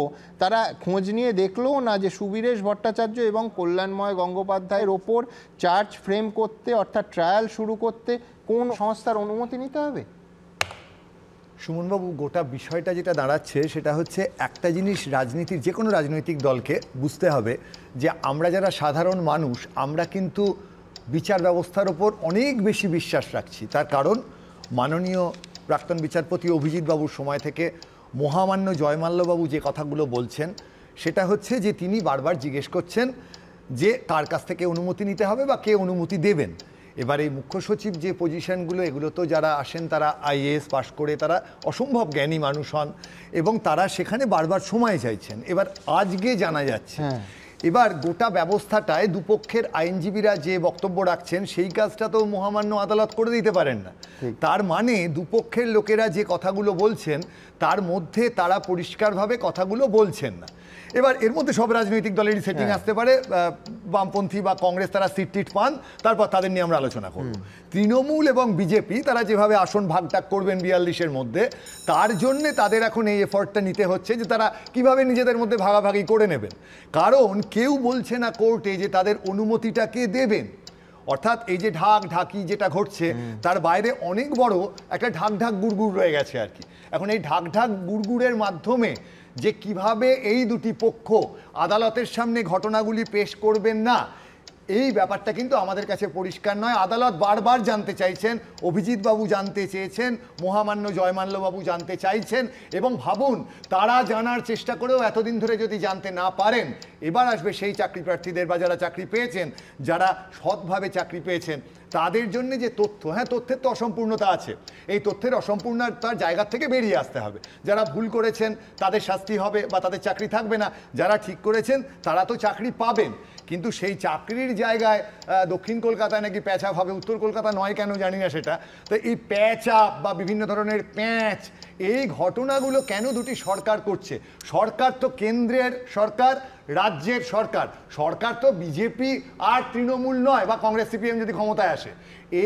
তারা খোঁজ নিয়ে দেখলেও না যে সুবীরেশ ভট্টাচার্য এবং কল্যাণময় গঙ্গোপাধ্যায়ের ওপর চার্জ ফ্রেম করতে অর্থাৎ ট্রায়াল শুরু করতে কোন সংস্থার অনুমতি নিতে হবে? সুমনবাবু, গোটা বিষয়টা যেটা দাঁড়াচ্ছে সেটা হচ্ছে একটা জিনিস রাজনীতির যে কোনো রাজনৈতিক দলকে বুঝতে হবে যে আমরা যারা সাধারণ মানুষ আমরা কিন্তু বিচার ব্যবস্থার ওপর অনেক বেশি বিশ্বাস রাখছি। তার কারণ মাননীয় প্রাক্তন বিচারপতি অভিজিৎ বাবুর সময় থেকে মহামান্য জয়মাল্যবাবু যে কথাগুলো বলছেন সেটা হচ্ছে যে তিনি বারবার জিজ্ঞেস করছেন যে কার কাছ থেকে অনুমতি নিতে হবে বা কে অনুমতি দেবেন। এবার এই মুখ্য সচিব যে পজিশনগুলো, এগুলো তো যারা আসেন তারা আইএএস পাশ করে, তারা অসম্ভব জ্ঞানী মানুষ হন এবং তারা সেখানে বারবার সময় চাইছেন। এবার আজকে জানা যাচ্ছে এবার গোটা ব্যবস্থাটায় দুপক্ষের আইনজীবীরা যে বক্তব্য রাখছেন সেই কাজটা তো মহামান্য আদালত করে দিতে পারেন না। তার মানে দুপক্ষের লোকেরা যে কথাগুলো বলছেন তার মধ্যে তারা পরিষ্কারভাবে কথাগুলো বলছেন না। এবার এর মধ্যে সব রাজনৈতিক দলেরই সেটিং আসতে পারে, বামপন্থী বা কংগ্রেস তারা সিট টিট পান, তারপর তাদের নিয়ে আমরা আলোচনা করব। তৃণমূল এবং বিজেপি তারা যেভাবে আসন ভাগটাগ করবেন 42-এর মধ্যে, তার জন্যে তাদের এখন এই এফর্টটা নিতে হচ্ছে যে তারা কিভাবে নিজেদের মধ্যে ভাগাভাগি করে নেবেন। কারণ কেউ বলছে না কোর্টে যে তাদের অনুমতিটা কে দেবেন। অর্থাৎ এই যে ঢাকি যেটা ঘটছে তার বাইরে অনেক বড় একটা ঢাক গুড়গুড় রয়ে গেছে আর কি। এখন এই ঢাক গুড়গুড়ের মাধ্যমে যে কিভাবে এই দুটি পক্ষ আদালতের সামনে ঘটনাগুলি পেশ করবেন না, এই ব্যাপারটা কিন্তু আমাদের কাছে পরিষ্কার নয়। আদালত বারবার জানতে চাইছেন, অভিজিৎ বাবু জানতে চেয়েছেন, মহামান্য জয়মাল্যবাবু জানতে চাইছেন এবং ভাবুন তারা জানার চেষ্টা করেও এতদিন ধরে যদি জানতে না পারেন, এবার আসবে সেই চাকরি প্রার্থীদের বা যারা চাকরি পেয়েছেন, যারা সৎভাবে চাকরি পেয়েছেন তাদের জন্য যে তথ্য, তথ্যের তো অসম্পূর্ণতা আছে, এই তথ্যের অসম্পূর্ণতার জায়গা থেকে বেরিয়ে আসতে হবে। যারা ভুল করেছেন তাদের শাস্তি হবে বা তাদের চাকরি থাকবে না, যারা ঠিক করেছেন তারা তো চাকরি পাবেন। কিন্তু সেই চাকরির জায়গায় দক্ষিণ কলকাতায় নাকি প্যাঁচাপ হবে, উত্তর কলকাতা নয় কেন জানি না সেটা। তো এই প্যাঁচাপ বা বিভিন্ন ধরনের প্যাঁচ, এই ঘটনাগুলো কেন দুটি সরকার করছে? সরকার তো কেন্দ্রের সরকার, রাজ্যের সরকার। সরকার তো বিজেপি আর তৃণমূল নয় বা কংগ্রেস সিপিএম যদি ক্ষমতায় আসে।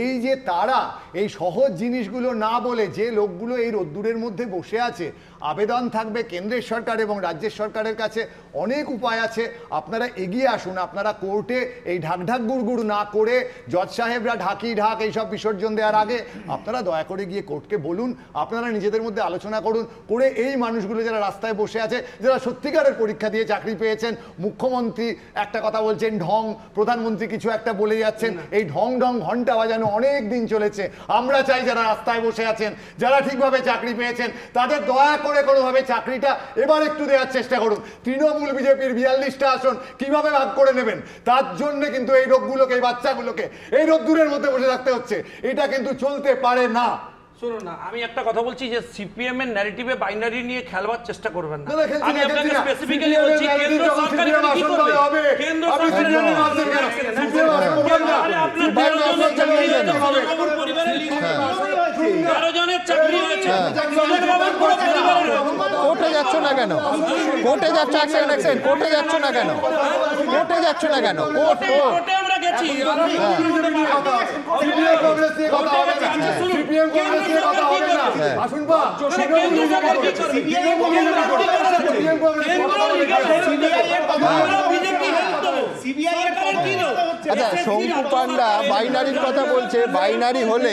এই যে তারা এই সহজ জিনিসগুলো না বলে যে লোকগুলো এই রোদ্দুরের মধ্যে বসে আছে, আবেদন থাকবে কেন্দ্রের সরকার এবং রাজ্যের সরকারের কাছে, অনেক উপায় আছে, আপনারা এগিয়ে আসুন। আপনারা কোর্টে এই ঢাক গুড়গুড় না করে জজ সাহেবরা ঢাক এইসব বিসর্জন দেওয়ার আগে আপনারা দয়া করে গিয়ে কোর্টকে বলুন, আপনারা নিজেদের মধ্যে আলোচনা করুন, করে এই মানুষগুলো যারা রাস্তায় বসে আছে, যারা সত্যিকারের পরীক্ষা দিয়ে চাকরি পেয়েছেন, যাচ্ছেন, মুখ্যমন্ত্রী একটা কথা বলছেন ঢং, প্রধানমন্ত্রী কিছু একটা বলে যাচ্ছেন, এই ঢং ঢং ঘন্টা বাজানো অনেক দিন চলেছে। আমরা চাই যারা রাস্তায় বসে আছেন, যারা ঠিকভাবে চাকরি পেয়েছেন, তাদের দয়া করে কোনোভাবে চাকরিটা এবার একটু দেওয়ার চেষ্টা করুন। তৃণমূল বিজেপির 42টা আসন কিভাবে ভাগ করে নেবেন, তার জন্য কিন্তু এই রোগগুলোকে, এই বাচ্চাগুলোকে এই রোদ্দুরের মধ্যে বসে থাকতে হচ্ছে। এটা কিন্তু চলতে পারে না। শুনুন না, আমি একটা কথা বলছি যে সিপিএম এর ন্যারেটিভে বাইনারি নিয়ে খেলবার চেষ্টা করবেন না। না, খেলছি আমি না, আপনাকে খেলছি না। স্পেসিফিক্যালি বলছি কেন্দ্র সরকার এখানে কি করবে? কেন্দ্র সরকার জনের চাকরি হয়েছে, কোর্টে যাচ্ছ না কেন? কোর্টে যাচ্ছ, কোর্টে যাচ্ছ না কেন? কোর্টে যাচ্ছ না কেন? কোর্টে আমরা গেছি। আচ্ছা, শঙ্কু পান্ডা বাইনারির কথা বলছে। বাইনারি হলে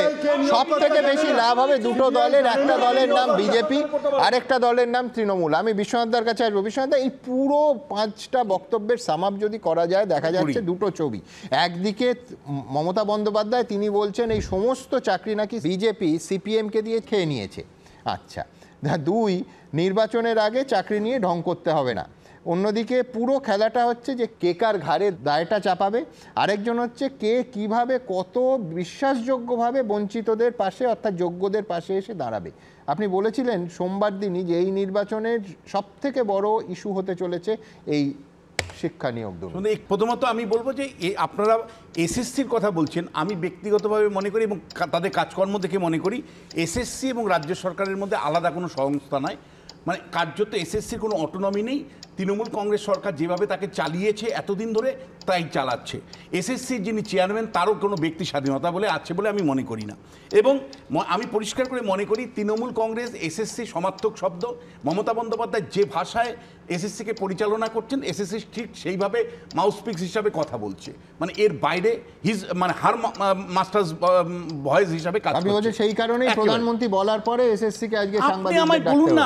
সব থেকে বেশি লাভ হবে দুটো দলের, একটা দলের নাম বিজেপি, আরেকটা দলের নাম তৃণমূল। আমি বিশ্বনাথদার কাছে আসবো। বিশ্বনাথদা, এই পুরো 5টা বক্তব্যের সামাপ যদি করা যায়, দেখা যাচ্ছে দুটো ছবি। একদিকে মমতা বন্দ্যোপাধ্যায়, তিনি বলছেন এই সমস্ত চাকরি নাকি বিজেপি সিপিএমকে দিয়ে খেয়ে নিয়েছে। আচ্ছা, 2, নির্বাচনের আগে চাকরি নিয়ে ঢং করতে হবে না। অন্যদিকে পুরো খেলাটা হচ্ছে যে কে কার ঘাড়ে দায়টা চাপাবে, আরেকজন হচ্ছে কে কিভাবে কত বিশ্বাসযোগ্যভাবে বঞ্চিতদের পাশে অর্থাৎ যোগ্যদের পাশে এসে দাঁড়াবে। আপনি বলেছিলেন সোমবার দিনই যে এই নির্বাচনের সবথেকে বড় ইস্যু হতে চলেছে এই শিক্ষা নিয়োগ। প্রথমত আমি বলবো যে আপনারা এসএসসির কথা বলছেন, আমি ব্যক্তিগতভাবে মনে করি এবং তাদের কাজকর্ম দেখে মনে করি এসএসসি এবং রাজ্য সরকারের মধ্যে আলাদা কোনো সংস্থা নয়। মানে কার্যত এসএসসির কোনো অটোনমি নেই। তৃণমূল কংগ্রেস সরকার যেভাবে তাকে চালিয়েছে এতদিন ধরে তাই চালাচ্ছে। এসএসসির যিনি চেয়ারম্যান তারও কোনো ব্যক্তি স্বাধীনতা বলে আছে বলে আমি মনে করি না। এবং আমি পরিষ্কার করে মনে করি তৃণমূল কংগ্রেস এসএসসি সমার্থক শব্দ। মমতা বন্দ্যোপাধ্যায় যে ভাষায় এসএসসিকে পরিচালনা করছেন, এসএসসি ঠিক সেইভাবে মাউসপিক্স হিসাবে কথা বলছে। মানে এর বাইরে হার মাস্টার্স ভয়েস হিসাবে কাজ করছে। সেই কারণেই প্রধানমন্ত্রী বলার পরে এসএসসিকে আজকে সাংবাদিকদের আমায় বলুন না,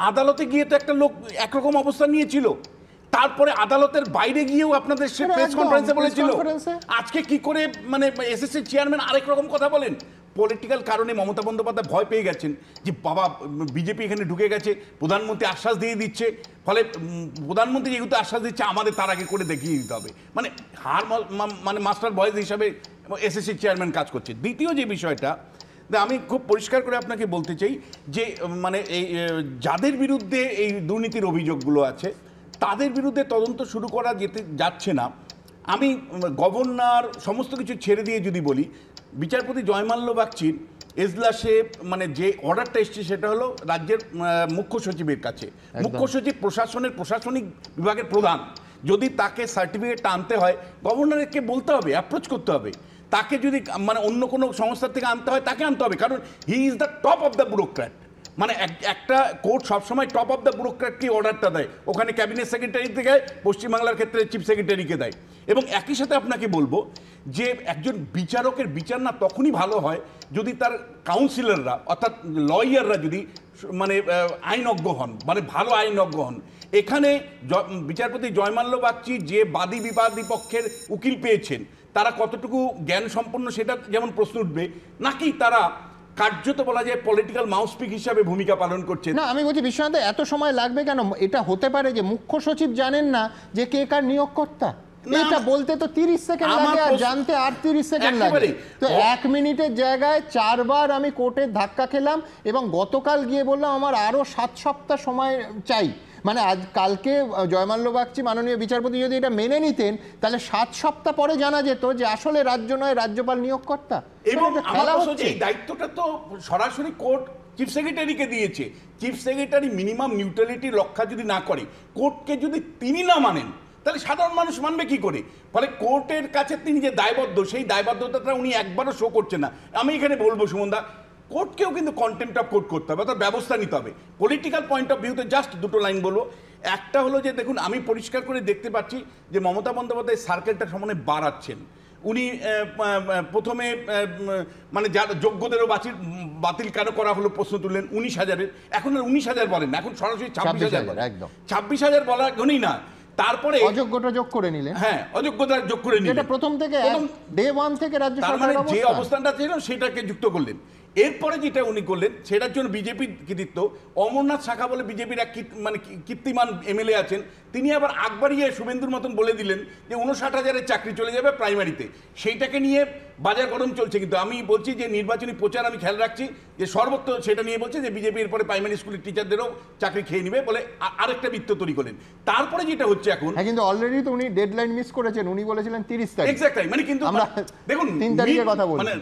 আদালতে গিয়ে তো একটা লোক একরকম অবস্থান নিয়েছিল, তারপরে আদালতের বাইরে গিয়েও আপনাদের সে প্রেস কনফারেন্সে বলেছিল। আজকে কি করে মানে এসএসসি চেয়ারম্যান আরেক রকম কথা বলেন? পলিটিক্যাল কারণে মমতা বন্দ্যোপাধ্যায় ভয় পেয়ে গেছেন যে বাবা বিজেপি এখানে ঢুকে গেছে, প্রধানমন্ত্রী আশ্বাস দিয়ে দিচ্ছে, ফলে প্রধানমন্ত্রী যেহেতু আশ্বাস দিচ্ছে আমাদের তার আগে করে দেখিয়ে দিতে হবে। মানে মাস্টার ভয়েস হিসাবে এসএসসি চেয়ারম্যান কাজ করছে। দ্বিতীয় যে বিষয়টা আমি খুব পরিষ্কার করে আপনাকে বলতে চাই যে মানে এই যাদের বিরুদ্ধে এই দুর্নীতির অভিযোগগুলো আছে তাদের বিরুদ্ধে তদন্ত শুরু করা যাচ্ছে না। আমি গভর্নর সমস্ত কিছু ছেড়ে দিয়ে যদি বলি, বিচারপতি জয়মাল্য বাগচির এজলাসে মানে যে অর্ডারটা এসছে সেটা হলো রাজ্যের মুখ্য সচিবের কাছে। মুখ্য সচিব প্রশাসনিক বিভাগের প্রধান, যদি তাকে সার্টিফিকেটটা আনতে হয় গভর্নরকে বলতে হবে, অ্যাপ্রোচ করতে হবে। তাকে যদি মানে অন্য কোনো সংস্থা থেকে আনতে হয় তাকে আনতে হবে, কারণ he is the top of the bureaucrat. মানে একটা কোর্ট সবসময় টপ অফ দ্য ব্যুরোক্র্যাটকে অর্ডারটা দেয়, ওখানে ক্যাবিনেট সেক্রেটারি থেকে পশ্চিমবাংলার ক্ষেত্রে চিফ সেক্রেটারিকে দেয়। এবং একই সাথে আপনাকে বলবো যে একজন বিচারকের বিচার না তখনই ভালো হয় যদি তার কাউন্সিলররা অর্থাৎ লয়াররা যদি মানে আইনজ্ঞ হন, মানে ভালো আইনজ্ঞ হন। এখানে বিচারপতি জয়মাল্য বাগচি যে বাদী বিবাদী পক্ষের উকিল পেয়েছেন তারা কতটুকু জ্ঞান সম্পন্ন সেটা যেমন প্রশ্ন উঠবে, নাকি তারা কার্যত বলা যায় পলিটিক্যাল মাউসপিক হিসাবে ভূমিকা পালন করছে। না, আমি বলছি বিশ্বনাথ এত সময় লাগবে কেন? এটা হতে পারে যে মুখ্য সচিব জানেন না যে কে কার নিয়োগকর্তা। এটা বলতে তো 30 সেকেন্ড লাগে আর জানতে আর 30 সেকেন্ড লাগে। তো 1 মিনিটের জায়গায় 4 বার আমি কোর্টের ধাক্কা খেলাম এবং গতকাল গিয়ে বললাম আমার আরো 7 সপ্তাহ সময় চাই। মানে আজ কালকে জয়মাল্য বাগচি মাননীয় বিচারপতি যদি এটা মেনে নিতেন তাহলে 7 সপ্তাহ পরে জানা যেত যে আসলে রাজ্য নয় রাজ্যপাল নিয়োগকর্তা। এবং এই দায়িত্বটা তো সরাসরি কোর্ট চিফ সেক্রেটারিকে দিয়েছে। চিফ সেক্রেটারি মিনিমাম নিউট্রালিটি রক্ষা যদি না করে, কোর্টকে যদি তিনি না মানেন তাহলে সাধারণ মানুষ মানবে কি করে? ফলে কোর্টের কাছে তিনি যে দায়বদ্ধ সেই দায়বদ্ধতাটা উনি একবারও শো করছেন না। আমি এখানে বলবো সুমনদা, কোর্টকেও কিন্তু কন্টেম্প্ট অফ কোর্ট করতে হবে, অর্থাৎ ব্যবস্থা নিতে হবে। পলিটিক্যাল পয়েন্ট অফ ভিউতে জাস্ট দুটো লাইন বলবো। একটা হলো যে দেখুন, আমি পরিষ্কার করে দেখতে পাচ্ছি যে মমতা বন্দ্যোপাধ্যায় সার্কেলটা সমানে বাড়াচ্ছেন। উনি প্রথমে মানে যারা যোগ্যদেরও বাতিল কেন করা হলো প্রশ্ন তুললেন 19,000-এর, এখন আর 19,000 বলেন না, এখন সরাসরি 26,000 বলেন। 26,000 বলার জন্যই না, তারপরে অযোগ্যতা যোগ করে নিলেন। হ্যাঁ, অযোগ্যতা যোগ করে নিলেন, এটা প্রথম থেকে ডে 1 থেকে রাজ্য তার মানে সরকারের যে অবস্থান। অবস্থানটা ছিল সেটাকে যুক্ত করলেন। এরপরে যেটা উনি করলেন সেটার জন্য বিজেপির কৃতিত্ব। অমরনাথ শাখা বলে বিজেপির এক মানে কীর্তিমান এমএলএ আছেন, তিনি আবার আকবরিয়ে শুভেন্দুর মতন বলে দিলেন যে 59,000-এর চাকরি চলে যাবে প্রাইমারিতে। সেইটাকে নিয়ে বাজার গরম চলছে। কিন্তু আমি বলছি যে নির্বাচনী প্রচার আমি খেয়াল রাখছি যে সর্বত্র সেটা নিয়ে বলছে যে বিজেপি এরপরে প্রাইমারি স্কুলের টিচারদেরও চাকরি খেয়ে নিবে বলে আরেকটা বৃত্ত তৈরি করলেন। তারপরে যেটা হচ্ছে এখন, হ্যাঁ, কিন্তু অলরেডি তো উনি ডেডলাইন মিস করেছেন। উনি বলেছিলেন 30 তারিখ। এক্স্যাক্টলি, মানে কিন্তু আমরা দেখুন 3 তারিখের কথা বলছি।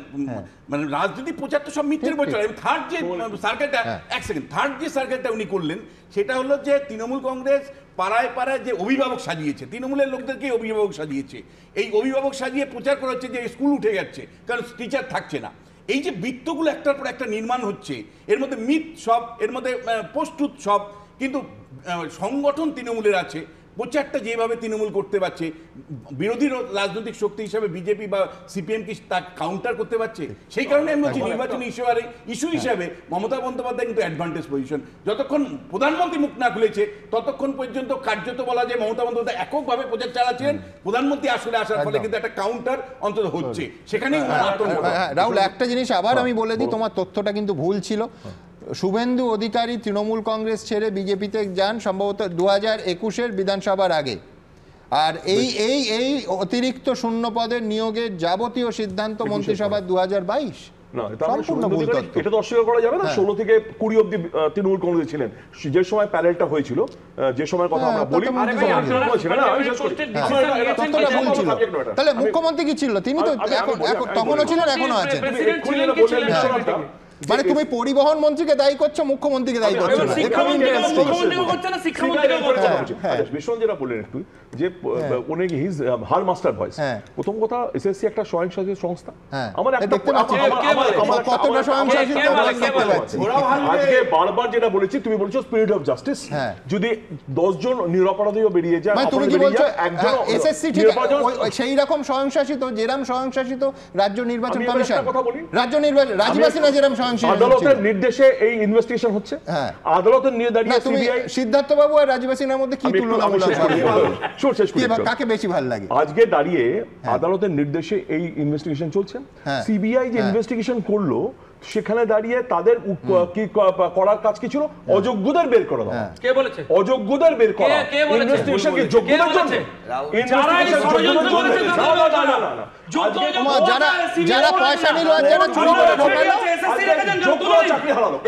মানে রাজনীতি প্রচার তো সব মিথ্যের বছর। থার্ড যে সার্কেলটা, এক সেকেন্ড, থার্ড যে সার্কেলটা উনি করলেন সেটা হলো যে তৃণমূল কংগ্রেস পাড়ায় পাড়ায় যে অভিভাবক সাজিয়েছে, তৃণমূলের লোকদেরকে অভিভাবক সাজিয়েছে। এই অভিভাবক সাজিয়ে প্রচার করা হচ্ছে যে স্কুল উঠে যাচ্ছে কারণ টিচার থাকছে না। এই যে বৃত্তগুলো একটার পর একটা নির্মাণ হচ্ছে, এর মধ্যে মিথ সব, এর মধ্যে প্রস্তুত সব, কিন্তু সংগঠন তৃণমূলের আছে। প্রচারটা যেভাবে তৃণমূল করতে পারছে, বিরোধী রাজনৈতিক শক্তি হিসাবে বিজেপি বা সিপিএম কি তা কাউন্টার করতে পারছে? সেই কারণে আমি বলছি নির্বাচনী ইস্যু হিসাবে মমতা বন্দ্যোপাধ্যায় কিন্তু অ্যাডভান্টেজ পজিশন। যতক্ষণ প্রধানমন্ত্রী মুখ না খুলেছে ততক্ষণ পর্যন্ত কার্যত বলা যায় মমতা বন্দ্যোপাধ্যায় এককভাবে প্রচার চালাচ্ছেন। প্রধানমন্ত্রী আসলে আসার ফলে কিন্তু একটা কাউন্টার অন্তত হচ্ছে। সেখানেই রাহুল, একটা জিনিস আবার আমি বলে দিই, তোমার তথ্যটা কিন্তু ভুল ছিল। শুভেন্দু অধিকারী তৃণমূল কংগ্রেস ছেড়ে বিজেপিতে যান সম্ভবত 2021-এর বিধানসভার আগে। আর এই অতিরিক্ত শূন্য পদের নিয়োগের যাবতীয় সিদ্ধান্ত মন্ত্রিসভার 2022। না, এটা তো অস্বীকার করা যাবে না। 16 থেকে 20 অব্দি তৃণমূল কংগ্রেস ছিলেন। যে সময় প্যানেলটা হয়েছিল, যে সময় কথা আমরা বলি, তাহলে মুখ্যমন্ত্রী কি ছিল? তিনি তো তখনও ছিলেন, এখনো আছেন। মানে তুমি পরিবহন মন্ত্রীকে দায়ী করছো, মুখ্যমন্ত্রীকে দায়ী করছো না। বিশ্বনাথ যেটা বললেন একটু যে উনি হিজ হার মাস্টার ভয়েস। প্রথম কথা, এসএসসি একটা স্বয়ংশাসিত সংস্থা। আমার একটা কতটা স্বয়ংশাসিত আজকে বারবার যেটা বলেছি, তুমি বলছো স্পিরিট অফ জাস্টিস। যদি 10 জন নিরপরাধীও বেরিয়ে যায়, তুমি কি বলছো এসএসসি ঠিক সেই রকম স্বয়ংশাসিত যেরকম স্বয়ংশাসিত রাজ্য নির্বাচন কমিশন, রাজ্য নির্বাচন রাজীব হাসিনা যেরকম আদালতের নির্দেশে এই ইনভেস্টিগেশন হচ্ছে। আদালতের নির্দেশে সিবিআই, সিদ্ধার্থ বাবু আর রাজীব হাসিনার মধ্যে কি তুলনামূলক, কাকে বেশি ভালো লাগে? আজকে দাঁড়িয়ে আদালতের নির্দেশে এই ইনভেস্টিগেশন চলছে। সিবিআই যে ইনভেস্টিগেশন করলো, সেখানে দাঁড়িয়ে তাদের কি করার কাজ কি ছিল? অযোগ্যদের বের করা। কে বলেছে অযোগ্যদের বের করা? ইনভেস্টিগেশন কি যোগ্যদের জন্য? যারা পয়সা নিল আর যারা চুরি করে ঢোকালো, চাকরি হারালো।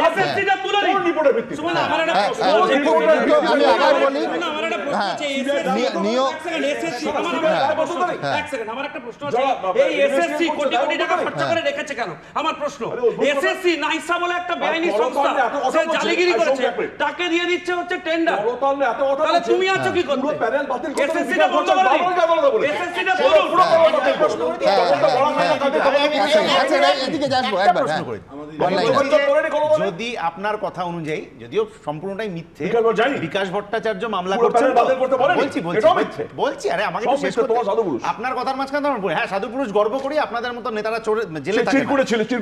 আমি আবার বলি, আমার একটা প্রশ্ন আছে, এই এসএসসি কোটি কোটি টাকা খরচা করে রেখেছে কেন? আমার প্রশ্ন, এসএসসি নাইসা বলে একটা বেআইনি সংস্থা, সে জালিগিরি করেছে, তাকে দিয়ে দিচ্ছে হচ্ছে টেন্ডার। তাহলে তুমি আছো কি করতে? এসএসসিটা বন্ধ করে দিন, এসএসসিটা বলুন। যদি আপনার কথা অনুযায়ী, যদিও সম্পূর্ণটাই মিথ্যে, বিকাশ ভট্টাচার্য মামলা করছেন, বলছি আরে আমাকে শেষ করতে, আপনার কথার মাঝখানে হ্যাঁ সাধু পুরুষ গর্ব করি, আপনাদের মতো নেতারা জেলে থাকে।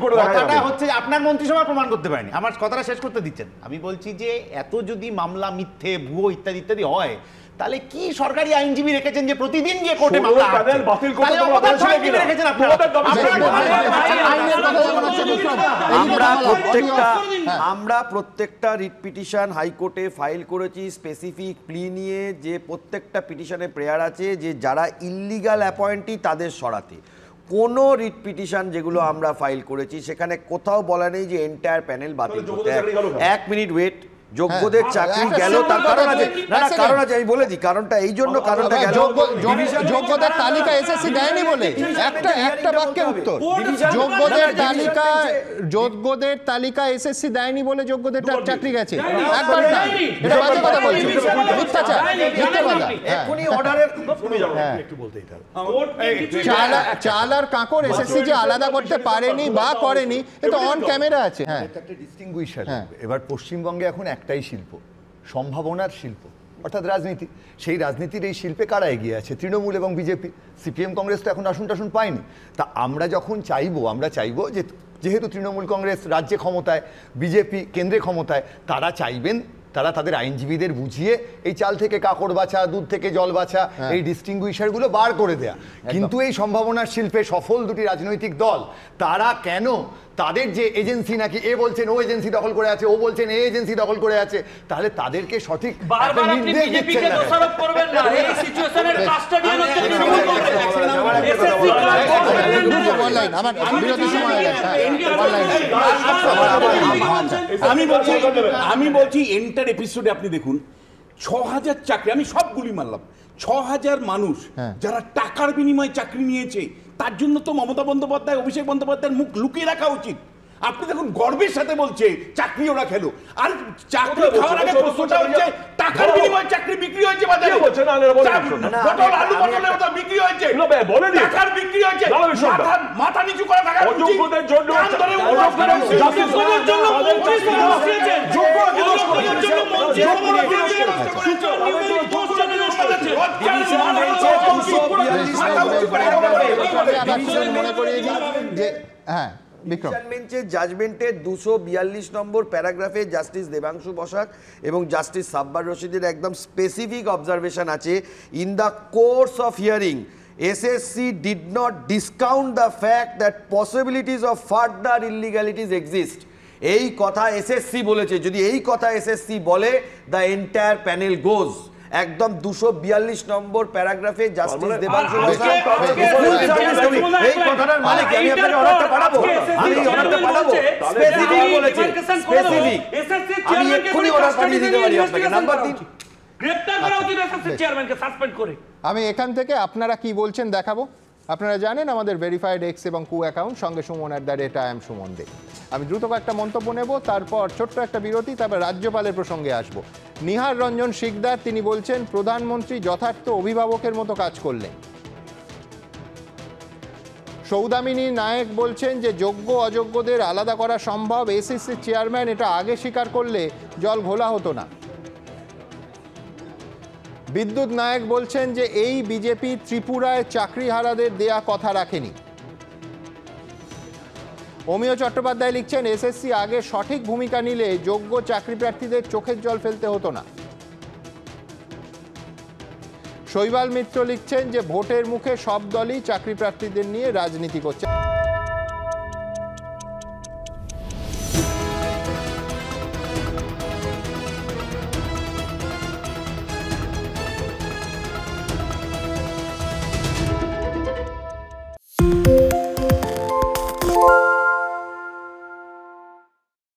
কথাটা হচ্ছে আপনার মন্ত্রিসভা প্রমাণ করতে পারেনি। আমার কথাটা শেষ করতে দিচ্ছেন। আমি বলছি যে এত যদি মামলা মিথ্যে, ভুয়ো ইত্যাদি ইত্যাদি হয়, তাহলে কি সরকারি আইনজীবী রেখেছেন যে প্রতিদিন গিয়ে কোর্টে মামলা বাতিল করতে রেখেছেন? আমরা প্রত্যেকটা রিট পিটিশন হাইকোর্টে ফাইল করেছি, স্পেসিফিক প্লি নিয়ে, যে প্রত্যেকটা পিটিশনে প্রেয়ার আছে যে যারা ইল্লিগাল অ্যাপয়েন্টি তাদের সরাতে। কোনো রিট পিটিশন যেগুলো আমরা ফাইল করেছি সেখানে কোথাও বলা নেই যে এন্টায়ার প্যানেল বাতিল করতে। 1 মিনিট ওয়েট, যোগ্যদের চাকরি গেল, তার কারণ আছে। না কারণ আছে, আমি বলে দিই কারণটা। এই জন্য কারণটা গেল, যোগ্যদের তালিকা এসএসসি দেয়নি বলে একটা বাক্যের উত্তর। যোগ্যদের তালিকা এসএসসি দেয়নি বলে যোগ্যদের চাকরি গেছে, একবার না। এটা বাজে কথা বলছি, মিথ্যাচার, মিথ্যা কথা। এখনই অর্ডারের একটু বলতেই থাকো। চাল আর কাঁকড় এসএসসি যে আলাদা করতে পারেনি বা করেনি, এটা অন ক্যামেরা আছে। হ্যাঁ, একটা ডিস্টিংগুইশার। এবার পশ্চিমবঙ্গে এখন একটাই শিল্প, সম্ভাবনার শিল্প, অর্থাৎ রাজনীতি। সেই রাজনীতির এই শিল্পে কারা এগিয়ে আছে? তৃণমূল এবং বিজেপি। সিপিএম কংগ্রেস তো এখন আসন টাসন পায়নি। তা আমরা যখন আমরা চাইবো যে যেহেতু তৃণমূল কংগ্রেস রাজ্যে ক্ষমতায়, বিজেপি কেন্দ্রে ক্ষমতায়, তারা চাইবেন তারা তাদের আইনজীবীদের বুঝিয়ে এই চাল থেকে কাকড় বাছা, দুধ থেকে জল বাছা, এই ডিস্টিংগুইশারগুলো বার করে দেয়া। কিন্তু এই সম্ভাবনার শিল্পে সফল দুটি রাজনৈতিক দল তারা কেন তাদের যে এজেন্সি, নাকি এ বলছেন ও এজেন্সি দখল করে আছে, ও বলছেন এ এজেন্সি দখল করে আছে, তাহলে তাদেরকে সঠিক নির্দেশ দিচ্ছেন না। আমি বলছি এন্টার এপিসোডে আপনি দেখুন ৬,০০০ চাকরি, আমি সবগুলি মানলাম, ৬,০০০ মানুষ যারা টাকার বিনিময়ে চাকরি নিয়েছে, তার জন্য তো মমতা বন্দ্যোপাধ্যায়, অভিষেক বন্দ্যোপাধ্যায়ের মুখ লুকিয়ে রাখা উচিত। আপনি দেখুন গর্বের সাথে বলছে চাকরি ওরা খেলো, আর চাকরি খাওয়ার আগে প্রশ্নটা হচ্ছে টাকার বিনিময়ে চাকরি বিক্রি হয়েছে বাজারে, পটল আলু পটলের মতো বিক্রি হয়েছে, টাকার বিক্রি হয়েছে, মাথা নিচু করে থাকা উচিত। অযোগ্যদের জন্য বেঞ্চের জাজমেন্টের 242 নম্বর প্যারাগ্রাফে জাস্টিস দেবাংশু বসাক এবং জাস্টিস সাব্বার রশিদের একদম স্পেসিফিক অবজারভেশন আছে। In the course of hearing SSC did not discount the fact that possibilities of further illegalities exist. এই কথা SSC বলেছে। যদি এই কথা SSC বলে, দ্য এন্টায়ার প্যানেল গোজ। একদম 242 নম্বর প্যারাগ্রাফে জাস্টিস দেবাংশু বসাক এই কথাটার মানে কি? আমি আপনাকে অর্ডারটা পাঠাবো, আমি অর্ডারটা পাঠাবো, স্পেসিফিক বলেছে, স্পেসিফিক। আমি এক্ষুনি অর্ডার পাঠিয়ে দিতে পারি আপনাকে। নাম্বার 3, গ্রেফতার করা উচিত এসএসসি চেয়ারম্যানকে, সাসপেন্ড করে। আমি এখান থেকে আপনারা কি বলছেন দেখাবো। আপনারা জানেন আমাদের ভেরিফাইড এক্স এবং কু অ্যাকাউন্ট, সঙ্গে সুমন @IAM সুমন দে। আমি দ্রুত একটা মন্তব্য নেব, তারপর ছোট্ট একটা বিরতি, তারপর রাজ্যপালের প্রসঙ্গে আসব। নিহার রঞ্জন শিকদার তিনি বলছেন প্রধানমন্ত্রী যথার্থ অভিভাবকের মতো কাজ করলেন। সৌদামিনী নায়েক বলছেন যে যোগ্য অযোগ্যদের আলাদা করা সম্ভব, এসএসসি চেয়ারম্যান এটা আগে স্বীকার করলে জল ঘোলা হতো না। বিদ্যুৎ নায়েক বলছেন যে এই বিজেপি ত্রিপুরায় চাকরিহারাদের দেয়া কথা রাখেনি। অমিয় চট্টোপাধ্যায় লিখছেন এসএসসি আগে সঠিক ভূমিকা নিলে যোগ্য চাকরি প্রার্থীদের চোখের জল ফেলতে হতো না। শৈবাল মিত্র লিখছেন যে ভোটের মুখে সব দলই চাকরি প্রার্থীদের নিয়ে রাজনীতি করছে।